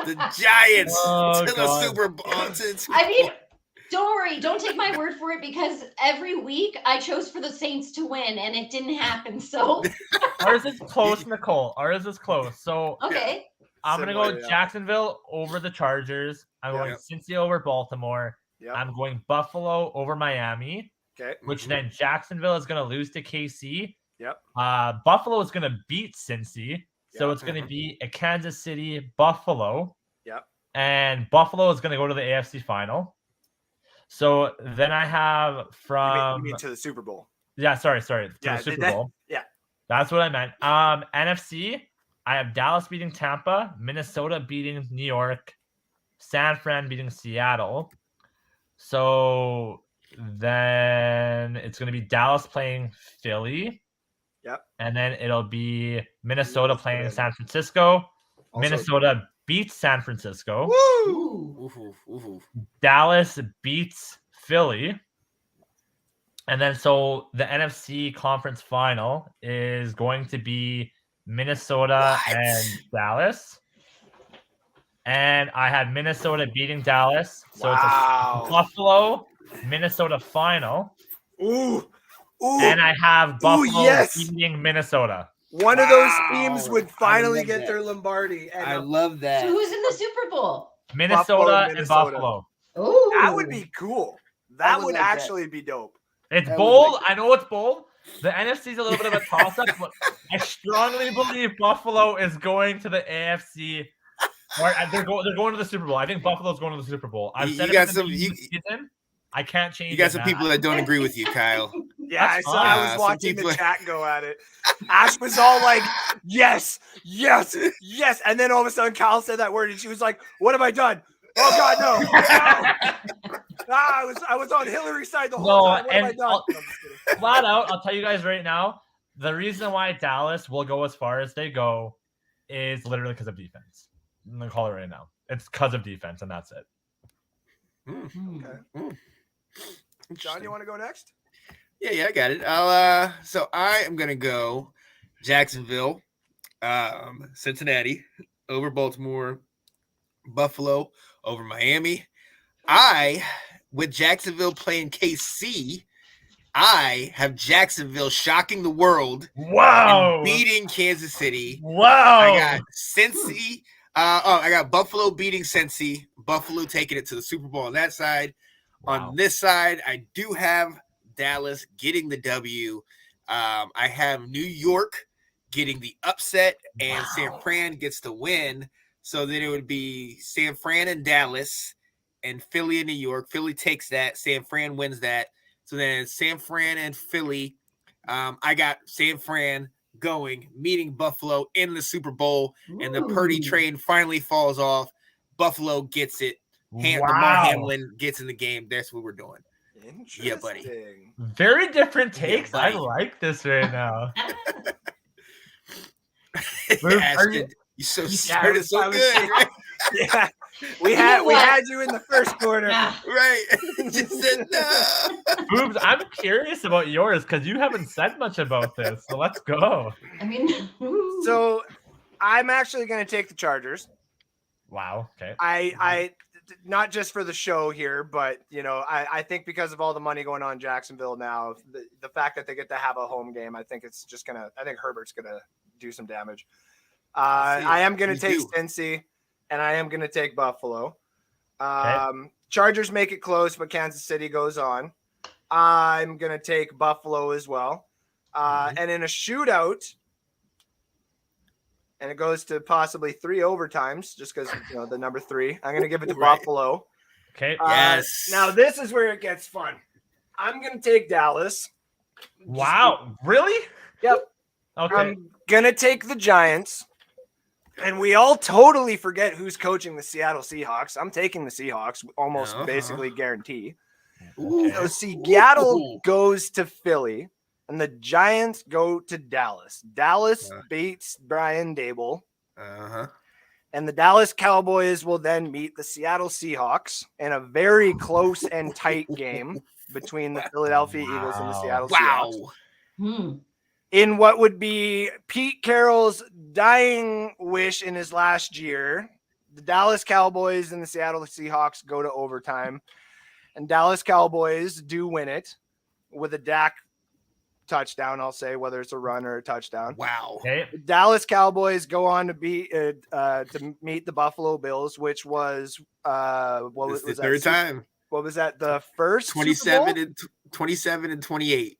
The Giants Oh, to the God. Super Bowl. I mean, don't worry, don't take my word for it because every week I chose for the Saints to win and it didn't happen. So Ours is close, Nicole. Ours is close. So okay. I'm going to go Similar, yeah. Jacksonville over the Chargers. I'm going Cincy over Baltimore. Yep. I'm going Buffalo over Miami, Okay. which then Jacksonville is going to lose to KC. Yep. Buffalo is going to beat Cincy. So Yep. it's going to be a Kansas City Buffalo. Yep. And Buffalo is going to go to the AFC final. So then I have You mean to the Super Bowl? Yeah, sorry. To Yeah, the Super Bowl. Yeah. That's what I meant. NFC, I have Dallas beating Tampa, Minnesota beating New York, San Fran beating Seattle. So then it's going to be Dallas playing Philly. Yep. And then it'll be Minnesota playing San Francisco. Also, Minnesota beats San Francisco. Woo! Ooh. Dallas beats Philly. And then so the NFC conference final is going to be Minnesota and Dallas. And I had Minnesota beating Dallas. So it's a Buffalo, Minnesota final. Ooh. And I have Buffalo yes. beating Minnesota. One of those teams would finally get their Lombardi. And I love that. So who's in the Super Bowl? Minnesota and Buffalo. Oh, that would be cool. That would like actually be dope. It's That bold. was I know it's bold. The NFC is a little bit of a toss-up, but I strongly believe Buffalo is going to the AFC. Or they're going to the Super Bowl. I think Buffalo's going to the Super Bowl. I've said You got it some. season. I can't change. You got some people that don't agree with you, Kyle. Yeah, That's I saw. I was some watching people- the chat go at it. Ash was all like, "Yes, yes, yes," and then all of a sudden, Kyle said that word, and she was like, "What have I done? Oh God, no!" No. I was on Hillary's side the whole time. What have I done? No, I'm just kidding. Flat out, I'll tell you guys right now. The reason why Dallas will go as far as they go is literally because of defense. I'm gonna call it right now. It's because of defense, and that's it. Okay. John, you want to go next? Yeah, I got it. So I am gonna go Jacksonville, Cincinnati over Baltimore, Buffalo over Miami. With Jacksonville playing KC, I have Jacksonville shocking the world. Wow! And beating Kansas City. Wow! I got Cincy. I got Buffalo beating Cincy. Buffalo taking it to the Super Bowl on that side. Wow. On this side, I do have Dallas getting the W. I have New York getting the upset, and San Fran gets the win. So then it would be San Fran and Dallas, and Philly and New York. Philly takes that. San Fran wins that. So then San Fran and Philly. I got San Fran meeting Buffalo in the Super Bowl, and the Purdy train finally falls off. Buffalo gets it. Lamar Hamlin gets in the game. That's what we're doing. Yeah, buddy. Very different takes. Yeah, I buddy. like this right now. Ashton, you so started so good. Yeah, we had you in the first quarter. Right. Just said no. Boobs, I'm curious about yours because you haven't said much about this. So let's go. I mean, So I'm actually going to take the Chargers. Wow. Okay. I not just for the show here, but I think because of all the money going on in Jacksonville now, the fact that they get to have a home game, I think Herbert's gonna do some damage. I am gonna take Cincy, and I am gonna take Buffalo. Chargers make it close, but Kansas City goes on. I'm gonna take Buffalo as well. And in a shootout, and it goes to possibly 3 overtimes, just because the number 3. I'm going to give it to Buffalo. Okay. Yes. Now this is where it gets fun. I'm going to take Dallas. Wow. Really? Yep. Okay. I'm going to take the Giants. And we all totally forget who's coaching the Seattle Seahawks. I'm taking the Seahawks, almost basically guarantee. So Seattle goes to Philly. And the Giants go to Dallas. Dallas beats Brian Dable. And the Dallas Cowboys will then meet the Seattle Seahawks in a very close and tight game between the Philadelphia Eagles and the Seattle Seahawks. In what would be Pete Carroll's dying wish in his last year, the Dallas Cowboys and the Seattle Seahawks go to overtime. And Dallas Cowboys do win it with a Dak touchdown, I'll say, whether it's a run or a touchdown. Wow. Okay. The Dallas Cowboys go on to beat to meet the Buffalo Bills, which was what This was the that? third time. What was that? The first Super 27 Bowl? and 27 and 28.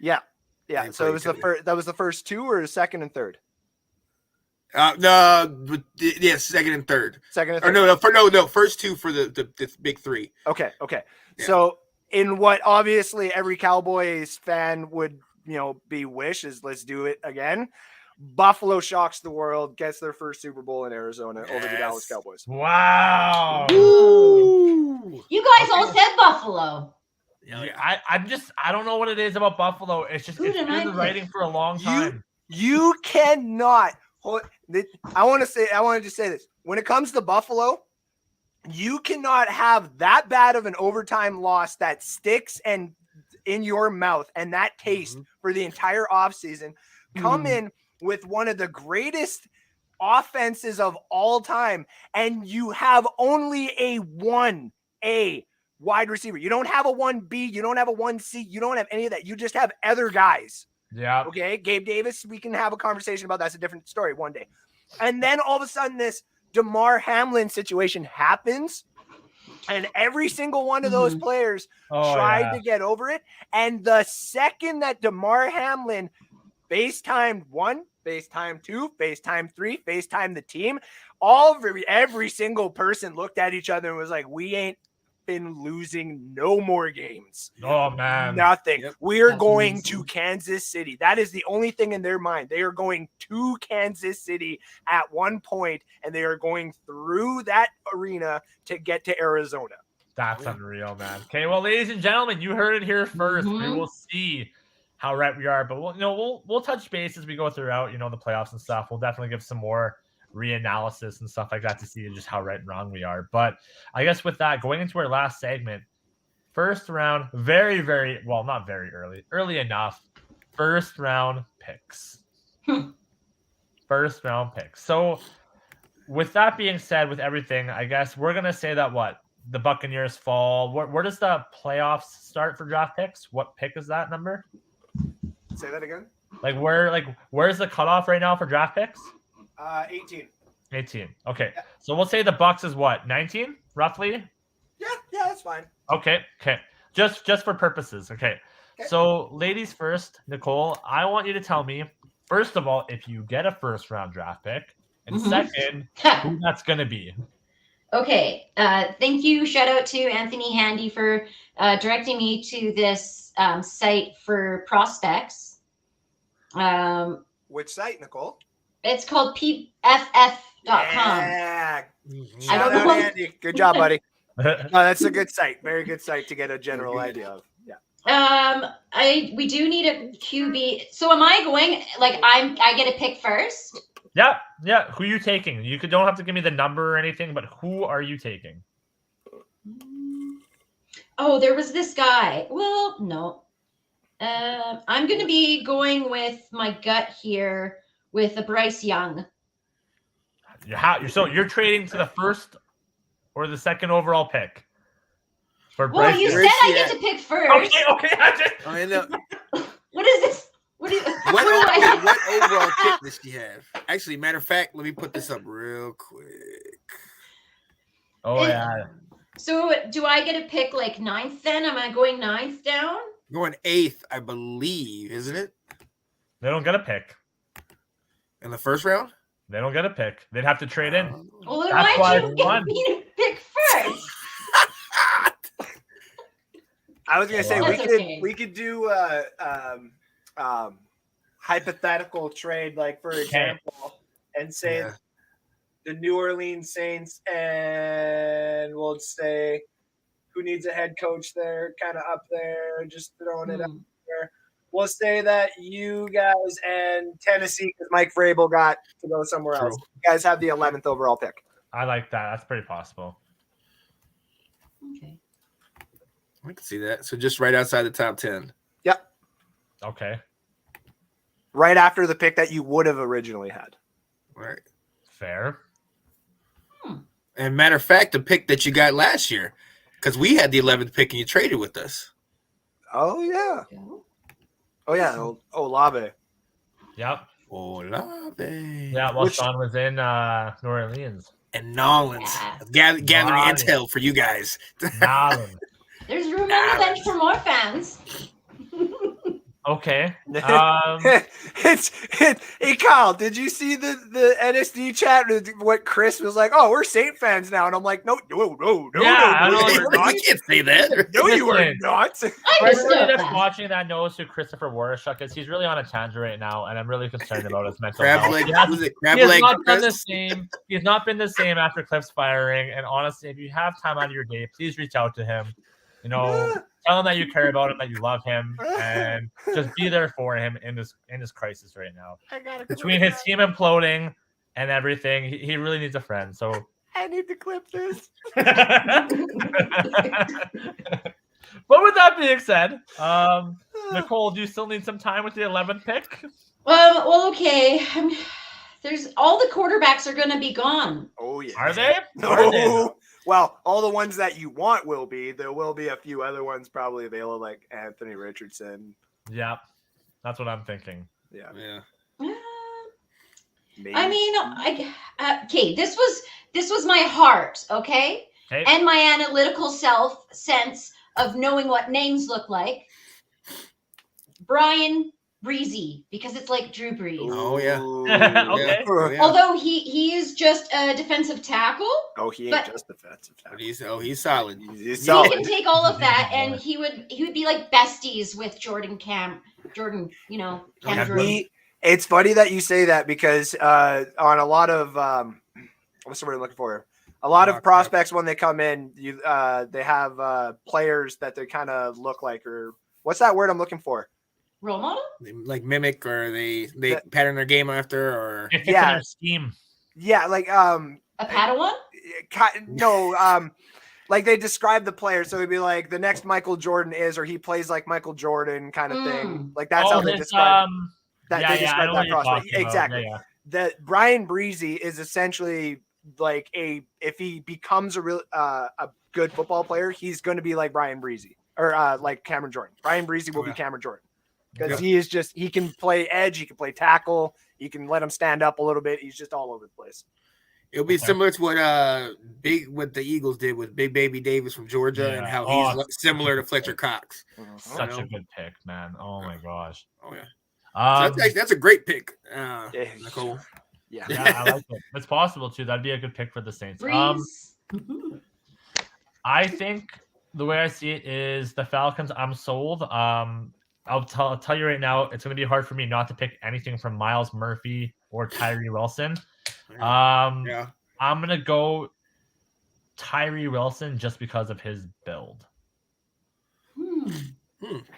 Yeah. They So it was played the each other. first. That was the first two, or the second and third? No, but yeah, second and third. Second and Or third. no, first two for the big three. Okay. Yeah. So in what obviously every Cowboys fan would be wish is let's do it again. Buffalo shocks the world, gets their first Super Bowl in Arizona over the Yes. Dallas Cowboys. Wow. Woo! You guys all said Buffalo. Yeah. I don't know what it is about Buffalo. It's just Who it's did been I the pick? writing for a long time. You cannot. I want to just say this. When it comes to Buffalo, you cannot have that bad of an overtime loss that sticks and in your mouth and that taste for the entire offseason. Come in with one of the greatest offenses of all time, and you have only a 1A wide receiver. You don't have a 1B. You don't have a 1C. You don't have any of that. You just have other guys. Yeah. Okay, Gabe Davis, we can have a conversation about that's a different story one day. And then all of a sudden this DeMar Hamlin situation happens, and every single one of those players tried to get over it. And the second that DeMar Hamlin FaceTimed 1, FaceTime 2, FaceTime 3, FaceTime the team, every single person looked at each other and was like, we ain't been losing no more games. Oh man. Nothing. Yep. We're That's going amazing. to Kansas City. That is the only thing in their mind. They are going to Kansas City at one point, and they are going through that arena to get to Arizona. That's unreal, man. Okay, well, ladies and gentlemen, you heard it here first. We will see how right we are, but we'll touch base as we go throughout, the playoffs and stuff. We'll definitely give some more reanalysis and stuff like that to see just how right and wrong we are. But I guess with that, going into our last segment, first round, very, very well, not very early enough. First round picks. First round picks. So with that being said, with everything, I guess we're gonna say that the Buccaneers fall. Where does the playoffs start for draft picks? What pick is that number? Say that again. Where's the cutoff right now for draft picks? 18. 18. Okay. So we'll say the Bucks is what? 19 roughly? Yeah, that's fine. Okay. Just for purposes. Okay. So ladies first, Nicole, I want you to tell me, first of all, if you get a first round draft pick, and second, who that's going to be. Okay. Thank you. Shout out to Anthony Handy for directing me to this site for prospects. Which site, Nicole? It's called pff.com. Yeah. I don't know. Andy. Good job, buddy. No, that's a good site. Very good site to get a general idea of. Yeah. We do need a QB. So am I going I get a pick first? Yeah. Who are you taking? You don't have to give me the number or anything, but who are you taking? Oh, there was this guy. Well, no. I'm going to be going with my gut here with a Bryce Young. So you're trading to the first or the second overall pick for Well, Bryce? you said I get to pick first. Okay. I know. What is this? What What overall pick does she have? Actually, matter of fact, let me put this up real quick. Oh yeah. So do I get to pick ninth then? Am I going ninth down? Going 8th, I believe, isn't it? They don't get a pick. In the first round? They don't get a pick. They'd have to trade in. Well, then That's why'd why you I won. get me to pick first? I was gonna say That's okay. we could do hypothetical trade, for example, and say the New Orleans Saints, and we'll say who needs a head coach there, kind of up there, just throwing it up there. We'll say that you guys and Tennessee, because Mike Vrabel got to go somewhere else. You guys have the 11th overall pick. I like that. That's pretty possible. Okay. I can see that. So just right outside the top 10. Yep. Okay. Right after the pick that you would have originally had. Right. Fair. And matter of fact, the pick that you got last year, because we had the 11th pick and you traded with us. Oh, yeah. Oh yeah, Olave. Yep. Olave. Yeah, while Sean was in New Orleans. And Nolans. Gathering Nolans. intel for you guys. Nolans. There's room on the bench for more fans. Okay. Hey Kyle, did you see the NSD chat? What Chris was like? Oh, we're Saint fans now, and I'm like, no, Yeah, I know, You can't say that. no, you are Listen. not. For I everybody understood that's that. watching that knows who Christopher Warashuk is, he's really on a tangent right now, and I'm really concerned about his mental Crab health. leg. He has Was it crab He has leg? not done the Chris? same. He has not been the same after Cliff's firing. And honestly, if you have time out of your day, please reach out to him. You know, tell him that you care about him, that you love him, and just be there for him in this crisis right now. Between his team imploding and everything, he really needs a friend. So I need to clip this. but with that being said, Nicole, do you still need some time with the 11th pick? Well, okay. There's all the quarterbacks are going to be gone. Oh yeah. Are they? No. Are they? Well, all the ones that you want will be. There will be a few other ones probably available, like Anthony Richardson. Yeah, that's what I'm thinking. Yeah. Uh, Maybe. I mean, okay. This was my heart, okay, Okay. and my analytical sense of knowing what names look like. Brian Breezy, because it's like Drew Brees. Oh, yeah. Okay. Oh, yeah. Although he is just a defensive tackle, Oh, he ain't but- just defensive tackle. He's solid. He's he solid. can take all of that, and he would be like besties with Jordan, you know, Cam Yeah, Jordan. It's funny that you say that because on a lot of what's the word I'm looking for? A lot of prospects when they come in, they have players that they kind of look like, or what's that word I'm looking for? Role model? They, like mimic, or they pattern their game after, or If it's Yeah. in their scheme. Yeah, like A Padawan? no, like they describe the player, so it'd be like the next Michael Jordan is, or he plays like Michael Jordan kind of thing. Like that's how they describe that. They I describe know that what you're prospect. talking about. Exactly. Yeah, That Brian Breezy is essentially like if he becomes a real a good football player, he's going to be like Brian Breezy or like Cameron Jordan. Brian Breezy will be Cameron Jordan because he can play edge, he can play tackle, you can let him stand up a little bit. He's just all over the place. it'll be similar to what the Eagles did with Big Baby Davis from Georgia, and how he's similar to Fletcher Cox. Such a good pick, man. Oh my gosh. Oh yeah. So that's a great pick, Nicole. Yeah. Yeah, I like it. It's possible too. That'd be a good pick for the Saints. Breeze. I think the way I see it is the Falcons. I'm sold. I'll tell you right now, it's going to be hard for me not to pick anything from Miles Murphy or Tyree Wilson. I'm going to go Tyree Wilson just because of his build.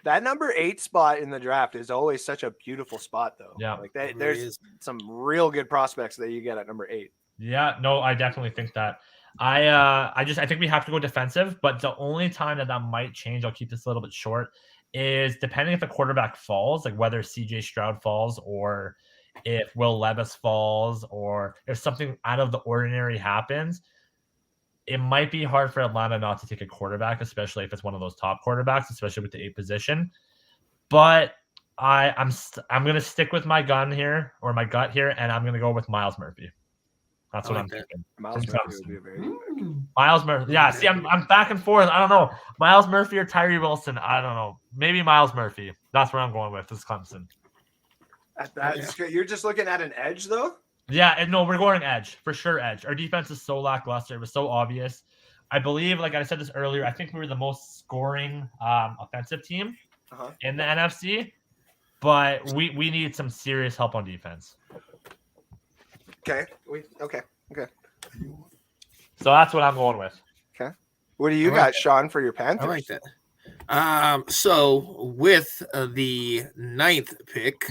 That number 8 spot in the draft is always such a beautiful spot, though. Yeah. Like there's some real good prospects that you get at number 8. Yeah, no, I definitely think that. I think we have to go defensive, but the only time that might change, I'll keep this a little bit short, is depending if the quarterback falls, like whether CJ Stroud falls or if Will Levis falls or if something out of the ordinary happens, it might be hard for Atlanta not to take a quarterback, especially if it's one of those top quarterbacks, especially with the 8 position. But I'm going to stick with my gun here, or my gut here, and I'm going to go with Miles Murphy. That's what I'm thinking. Miles Murphy would be a very good pick. Miles Murphy. Yeah, see, I'm back and forth. I don't know. Miles Murphy or Tyree Wilson. I don't know. Maybe Miles Murphy. That's where I'm going with. This is Clemson. You're just looking at an edge, though? Yeah, and no, we're going edge. For sure, edge. Our defense is so lackluster. It was so obvious. I believe, like I said this earlier, I think we were the most scoring offensive team in the NFC. But we need some serious help on defense. Okay. So that's what I'm going with. Okay. What do you got, Sean, for your Panthers? I like that. So with the 9th pick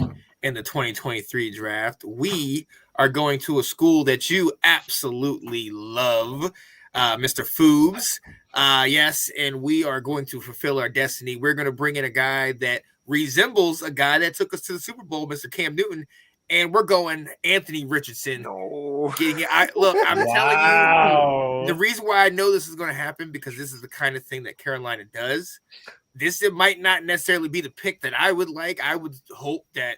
in the 2023 draft, we are going to a school that you absolutely love, Mr. Foobs. Yes, and we are going to fulfill our destiny. We're going to bring in a guy that resembles a guy that took us to the Super Bowl, Mr. Cam Newton. And we're going Anthony Richardson. No. Getting it. I'm telling you, the reason why I know this is going to happen, because this is the kind of thing that Carolina does. this it might not necessarily be the pick that I would like. I would hope that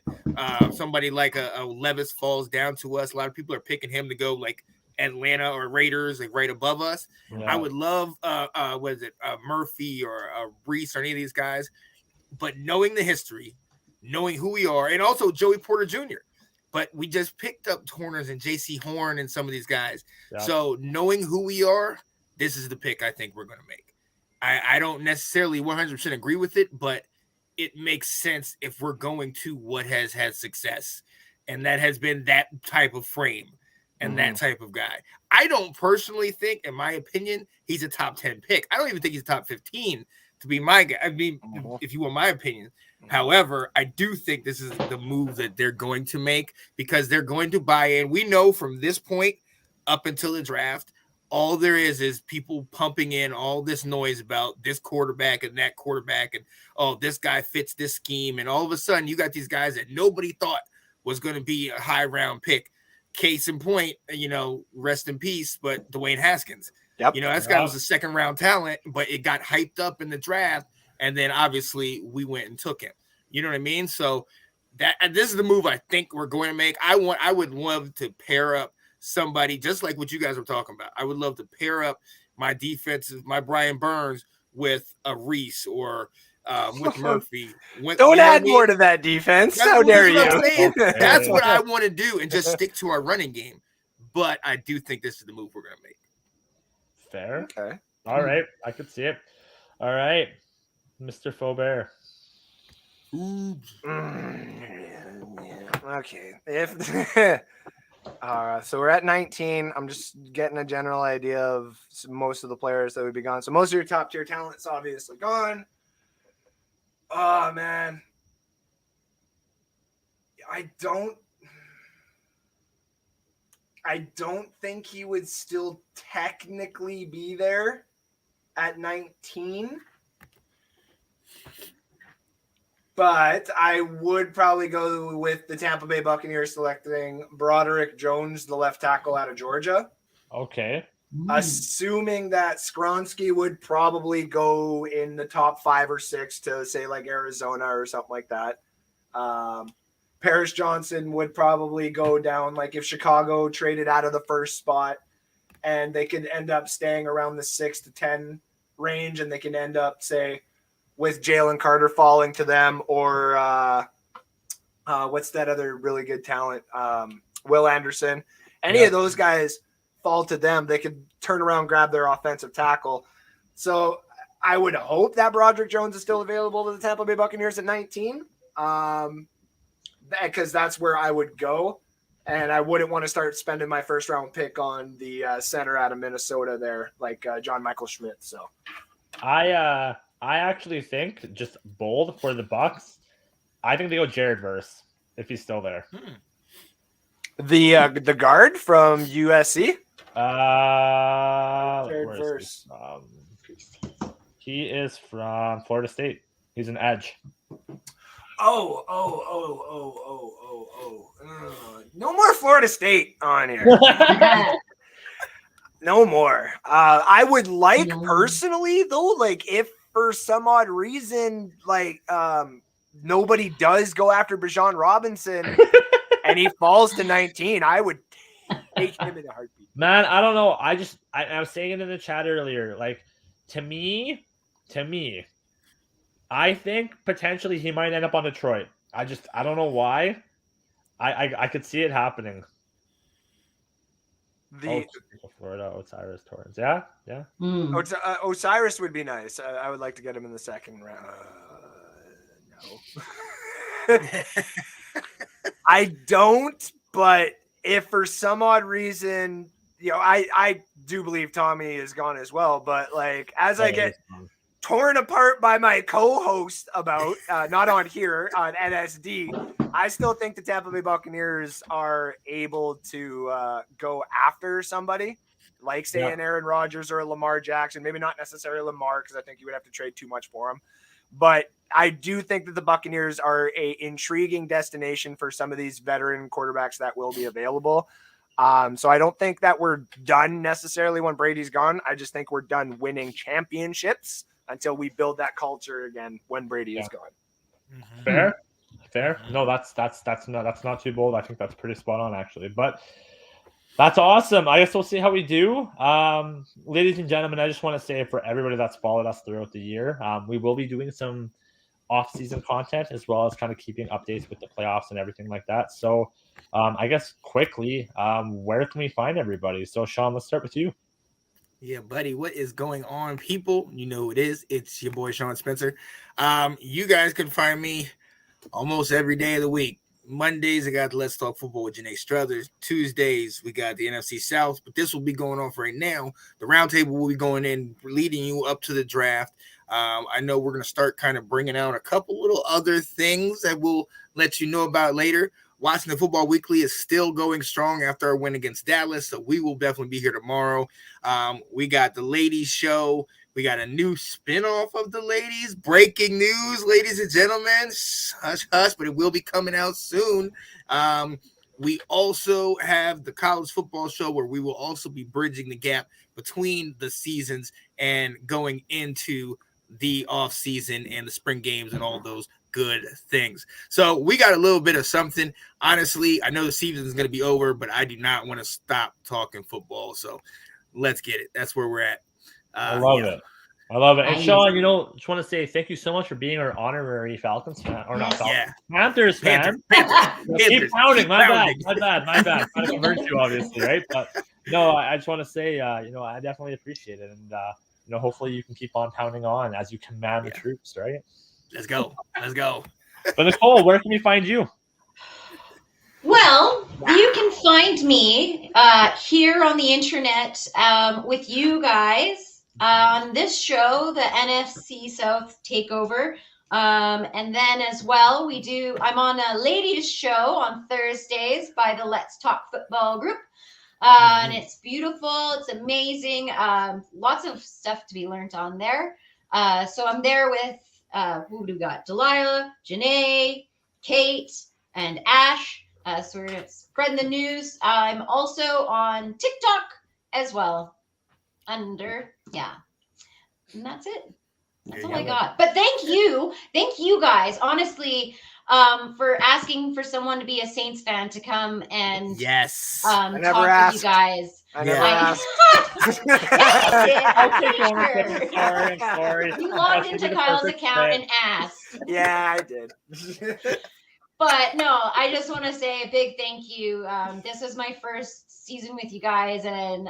somebody like a Levis falls down to us. A lot of people are picking him to go like Atlanta or Raiders, like right above us. Yeah. I would love what is it, Murphy or Reese or any of these guys. But knowing the history, knowing who we are, and also Joey Porter Jr. But we just picked up Torners and J.C. Horn and some of these guys. Yeah. So knowing who we are, this is the pick I think we're going to make. I don't necessarily 100% agree with it, but it makes sense if we're going to what has had success. And that has been that type of frame and that type of guy. I don't personally think, in my opinion, he's a top 10 pick. I don't even think he's a top 15 to be my guy. I mean, if you want my opinion. However, I do think this is the move that they're going to make because they're going to buy in. We know from this point up until the draft, all there is people pumping in all this noise about this quarterback and that quarterback and, oh, this guy fits this scheme. And all of a sudden, you got these guys that nobody thought was going to be a high round pick. Case in point, rest in peace, but Dwayne Haskins. Yep. That guy was a second round talent, but it got hyped up in the draft. And then obviously we went and took him. You know what I mean? So this is the move I think we're going to make. I would love to pair up somebody just like what you guys were talking about. I would love to pair up my defenses, my Brian Burns with a Reese or with Murphy. Don't add more to that defense. How dare you? That's what I want to do and just stick to our running game. But I do think this is the move we're going to make. Fair. Okay. All right. I could see it. All right. Mr. Faubert. Okay. So we're at 19. I'm just getting a general idea of most of the players that would be gone. So most of your top tier talent's obviously gone. Oh man. I don't think he would still technically be there at 19. But I would probably go with the Tampa Bay Buccaneers selecting Broderick Jones, the left tackle out of Georgia. Okay. Assuming that Skronsky would probably go in the top 5 or 6 to say like Arizona or something like that. Paris Johnson would probably go down like if Chicago traded out of the first spot and they could end up staying around the 6 to 10 range and they can end up say with Jalen Carter falling to them or what's that other really good talent? Will Anderson. Any of those guys fall to them. They could turn around, grab their offensive tackle. So I would hope that Broderick Jones is still available to the Tampa Bay Buccaneers at 19 because that's where I would go. And I wouldn't want to start spending my first round pick on the center out of Minnesota there, like John Michael Schmidt. So I actually think, just bold for the Bucs, I think they go Jared Verse if he's still there. The guard from USC. Jared Verse. He is from Florida State. He's an edge. No more Florida State on here. No more. I would like personally though, like if for some odd reason, like nobody does go after Bijan Robinson and he falls to 19, I would take him in a heartbeat. Man, I don't know. I was saying it in the chat earlier. Like to me, I think potentially he might end up on Detroit. I don't know why. I could see it happening. Florida, Osiris Torrance. Yeah. Osiris would be nice. I would like to get him in the second round. No. I don't, but if for some odd reason, I do believe Tommy is gone as well, but like as I get torn apart by my co-host about not on here on NSD, I still think the Tampa Bay Buccaneers are able to go after somebody like say an Aaron Rodgers or a Lamar Jackson, maybe not necessarily Lamar because I think you would have to trade too much for him, but I do think that the Buccaneers are a intriguing destination for some of these veteran quarterbacks that will be available. So I don't think that we're done necessarily when Brady's gone. I just think we're done winning championships until we build that culture again when Brady is gone. Fair. No, that's not too bold. I think that's pretty spot on, actually. But that's awesome. I guess we'll see how we do. Ladies and gentlemen, I just want to say for everybody that's followed us throughout the year, we will be doing some off-season content as well as kind of keeping updates with the playoffs and everything like that. So I guess quickly, where can we find everybody? So Sean, let's start with you. Yeah, buddy, what is going on, people? You know who it is. It's your boy, Sean Spencer. You guys can find me almost every day of the week. Mondays, I got the Let's Talk Football with Janae Struthers. Tuesdays, we got the NFC South, but this will be going on for right now. The roundtable will be going in, leading you up to the draft. I know we're going to start kind of bringing out a couple little other things that we'll let you know about later. Washington Football Weekly is still going strong after our win against Dallas, so we will definitely be here tomorrow. We got the ladies show. We got a new spinoff of the ladies. Breaking news, ladies and gentlemen. Hush, hush, but it will be coming out soon. We also have the college football show where we will also be bridging the gap between the seasons and going into the off season and the spring games and all those good things. So we got a little bit of something. Honestly, I know the season is going to be over, but I do not want to stop talking football. So let's get it. That's where we're at. I love it. And Sean, just want to say thank you so much for being our honorary Falcons fan, or not Falcons, Panthers fan. Keep pounding. My bad. Trying to convert you, obviously, right? But no, I just want to say, I definitely appreciate it, and hopefully you can keep on pounding on as you command the troops, right? Let's go. But Nicole, where can we find you? Well, you can find me here on the internet with you guys on this show, the NFC South Takeover. And then as well, I'm on a ladies show on Thursdays by the Let's Talk Football group. And it's beautiful. It's amazing. Lots of stuff to be learned on there. So I'm there with, who do we got? Delilah, Janae, Kate, and Ash. So we're going to spread the news. I'm also on TikTok as well. And that's it. That's all I got. But thank you guys, honestly, for asking for someone to be a Saints fan to come and I never talk asked. with you guys. I never asked. I'll take ownership. I'm sorry. You logged into Kyle's account and asked. Yeah, I did. But no, I just want to say a big thank you. This was my first season with you guys, and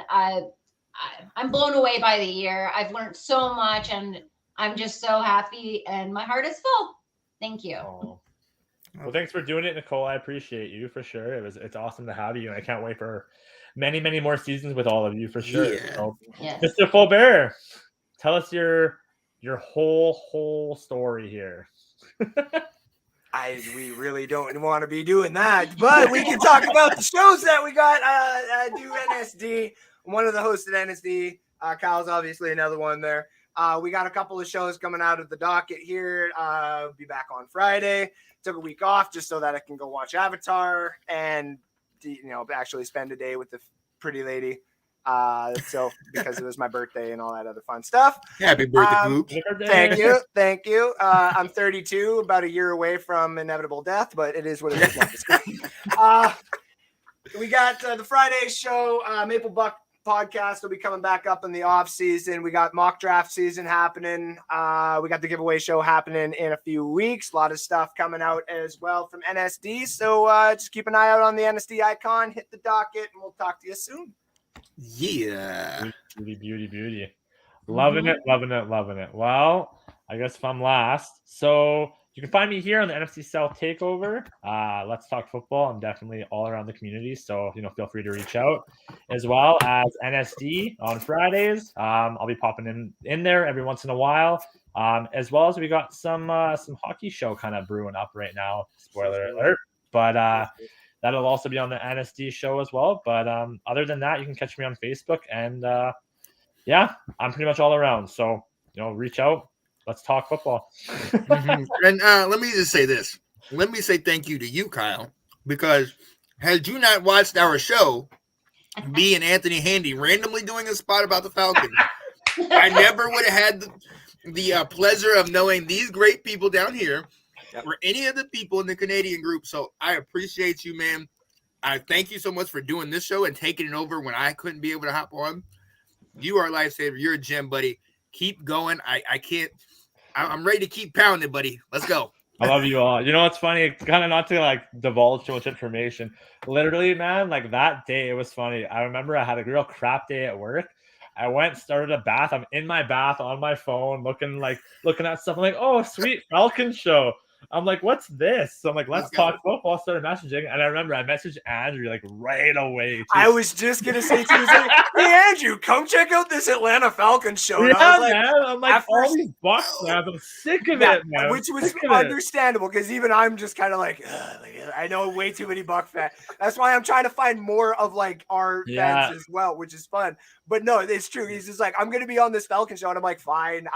I'm blown away by the year. I've learned so much, and I'm just so happy, and my heart is full. Thank you. Oh. Well, thanks for doing it, Nicole. I appreciate you for sure. It's awesome to have you, and I can't wait for many, many more seasons with all of you for sure. Yeah. So, Yes. Mr. Faubert, tell us your whole story here. We really don't want to be doing that, but we can talk about the shows that we got. I do NSD. I'm one of the hosts at NSD. Kyle's obviously another one there. We got a couple of shows coming out of the docket here. Be back on Friday. Took a week off just so that I can go watch Avatar and actually spend a day with the pretty lady. So because it was my birthday and all that other fun stuff. Happy birthday, Goop. Thank you. I'm 32, about a year away from inevitable death, but it is what it is. We got the Friday show, Maple Buck podcast will be coming back up in the off season. We got mock draft season happening. We got the giveaway show happening in a few weeks. A lot of stuff coming out as well from NSD. So just keep an eye out on the NSD icon, hit the docket, and we'll talk to you soon. Yeah. Beauty. Loving it. Well, I guess if I'm last. So you can find me here on the NFC South Takeover. Let's Talk Football. I'm definitely all around the community, so feel free to reach out, as well as NSD on Fridays. I'll be popping in there every once in a while, as well as we got some hockey show kind of brewing up right now. Spoiler alert, but that'll also be on the NSD show as well. But other than that, you can catch me on Facebook, and I'm pretty much all around. So reach out. Let's talk football. And let me just say this. Let me say thank you to you, Kyle, because had you not watched our show, me and Anthony Handy randomly doing a spot about the Falcons, I never would have had the pleasure of knowing these great people down here or any of the people in the Canadian group. So I appreciate you, man. I thank you so much for doing this show and taking it over when I couldn't be able to hop on. You are a lifesaver. You're a gem, buddy. Keep going. I can't. I'm ready to keep pounding, buddy. Let's go. I love you all. You know what's funny? Kind of not to like divulge too much information. Literally, man, like that day, it was funny. I remember I had a real crap day at work. I went, started a bath. I'm in my bath on my phone, looking at stuff. I'm like, oh, sweet Falcon show. I'm like, what's this? So I'm like, let's talk football. Started messaging, and I remember I messaged Andrew like right away. Too. I was just gonna say to you, hey Andrew, come check out this Atlanta Falcons show. Yeah, I was like, man. I'm like, all these Bucks fans. I'm sick of it, man. Which was understandable because even I'm just kind of like, I know way too many Buck fans. That's why I'm trying to find more of like our fans as well, which is fun. But no, it's true. He's just like, I'm gonna be on this Falcon show, and I'm like, fine,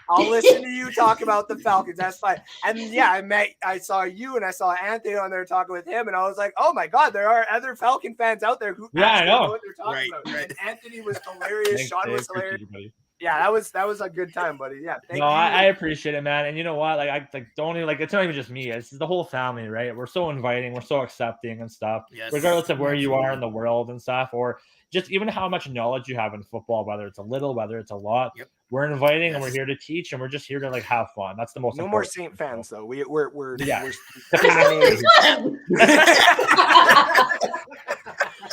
I'll listen to you talk about the Falcons. That's fine. And yeah, I saw you and I saw Anthony on there talking with him, and I was like, oh my God, there are other Falcon fans out there who I know what they're talking about. Right. Anthony was hilarious. Sean was hilarious. Yeah, that was a good time, buddy. Yeah, thank you. I appreciate it, man. And you know what? Like, don't even like. It's not even just me. It's the whole family, right? We're so inviting. We're so accepting and stuff. Yes, regardless of where you are in the world and stuff, or just even how much knowledge you have in football, whether it's a little, whether it's a lot. Yep. We're inviting and we're here to teach, and we're just here to like have fun. That's the most. No more Saint fans, though. We're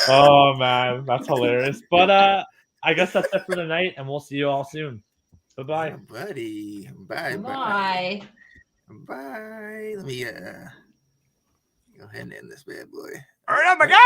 Oh man, that's hilarious. But I guess that's it for tonight, and we'll see you all soon. Bye-bye. Yeah, buddy. Bye. Bye. Bye. Let me go ahead and end this bad boy. All right, oh my God.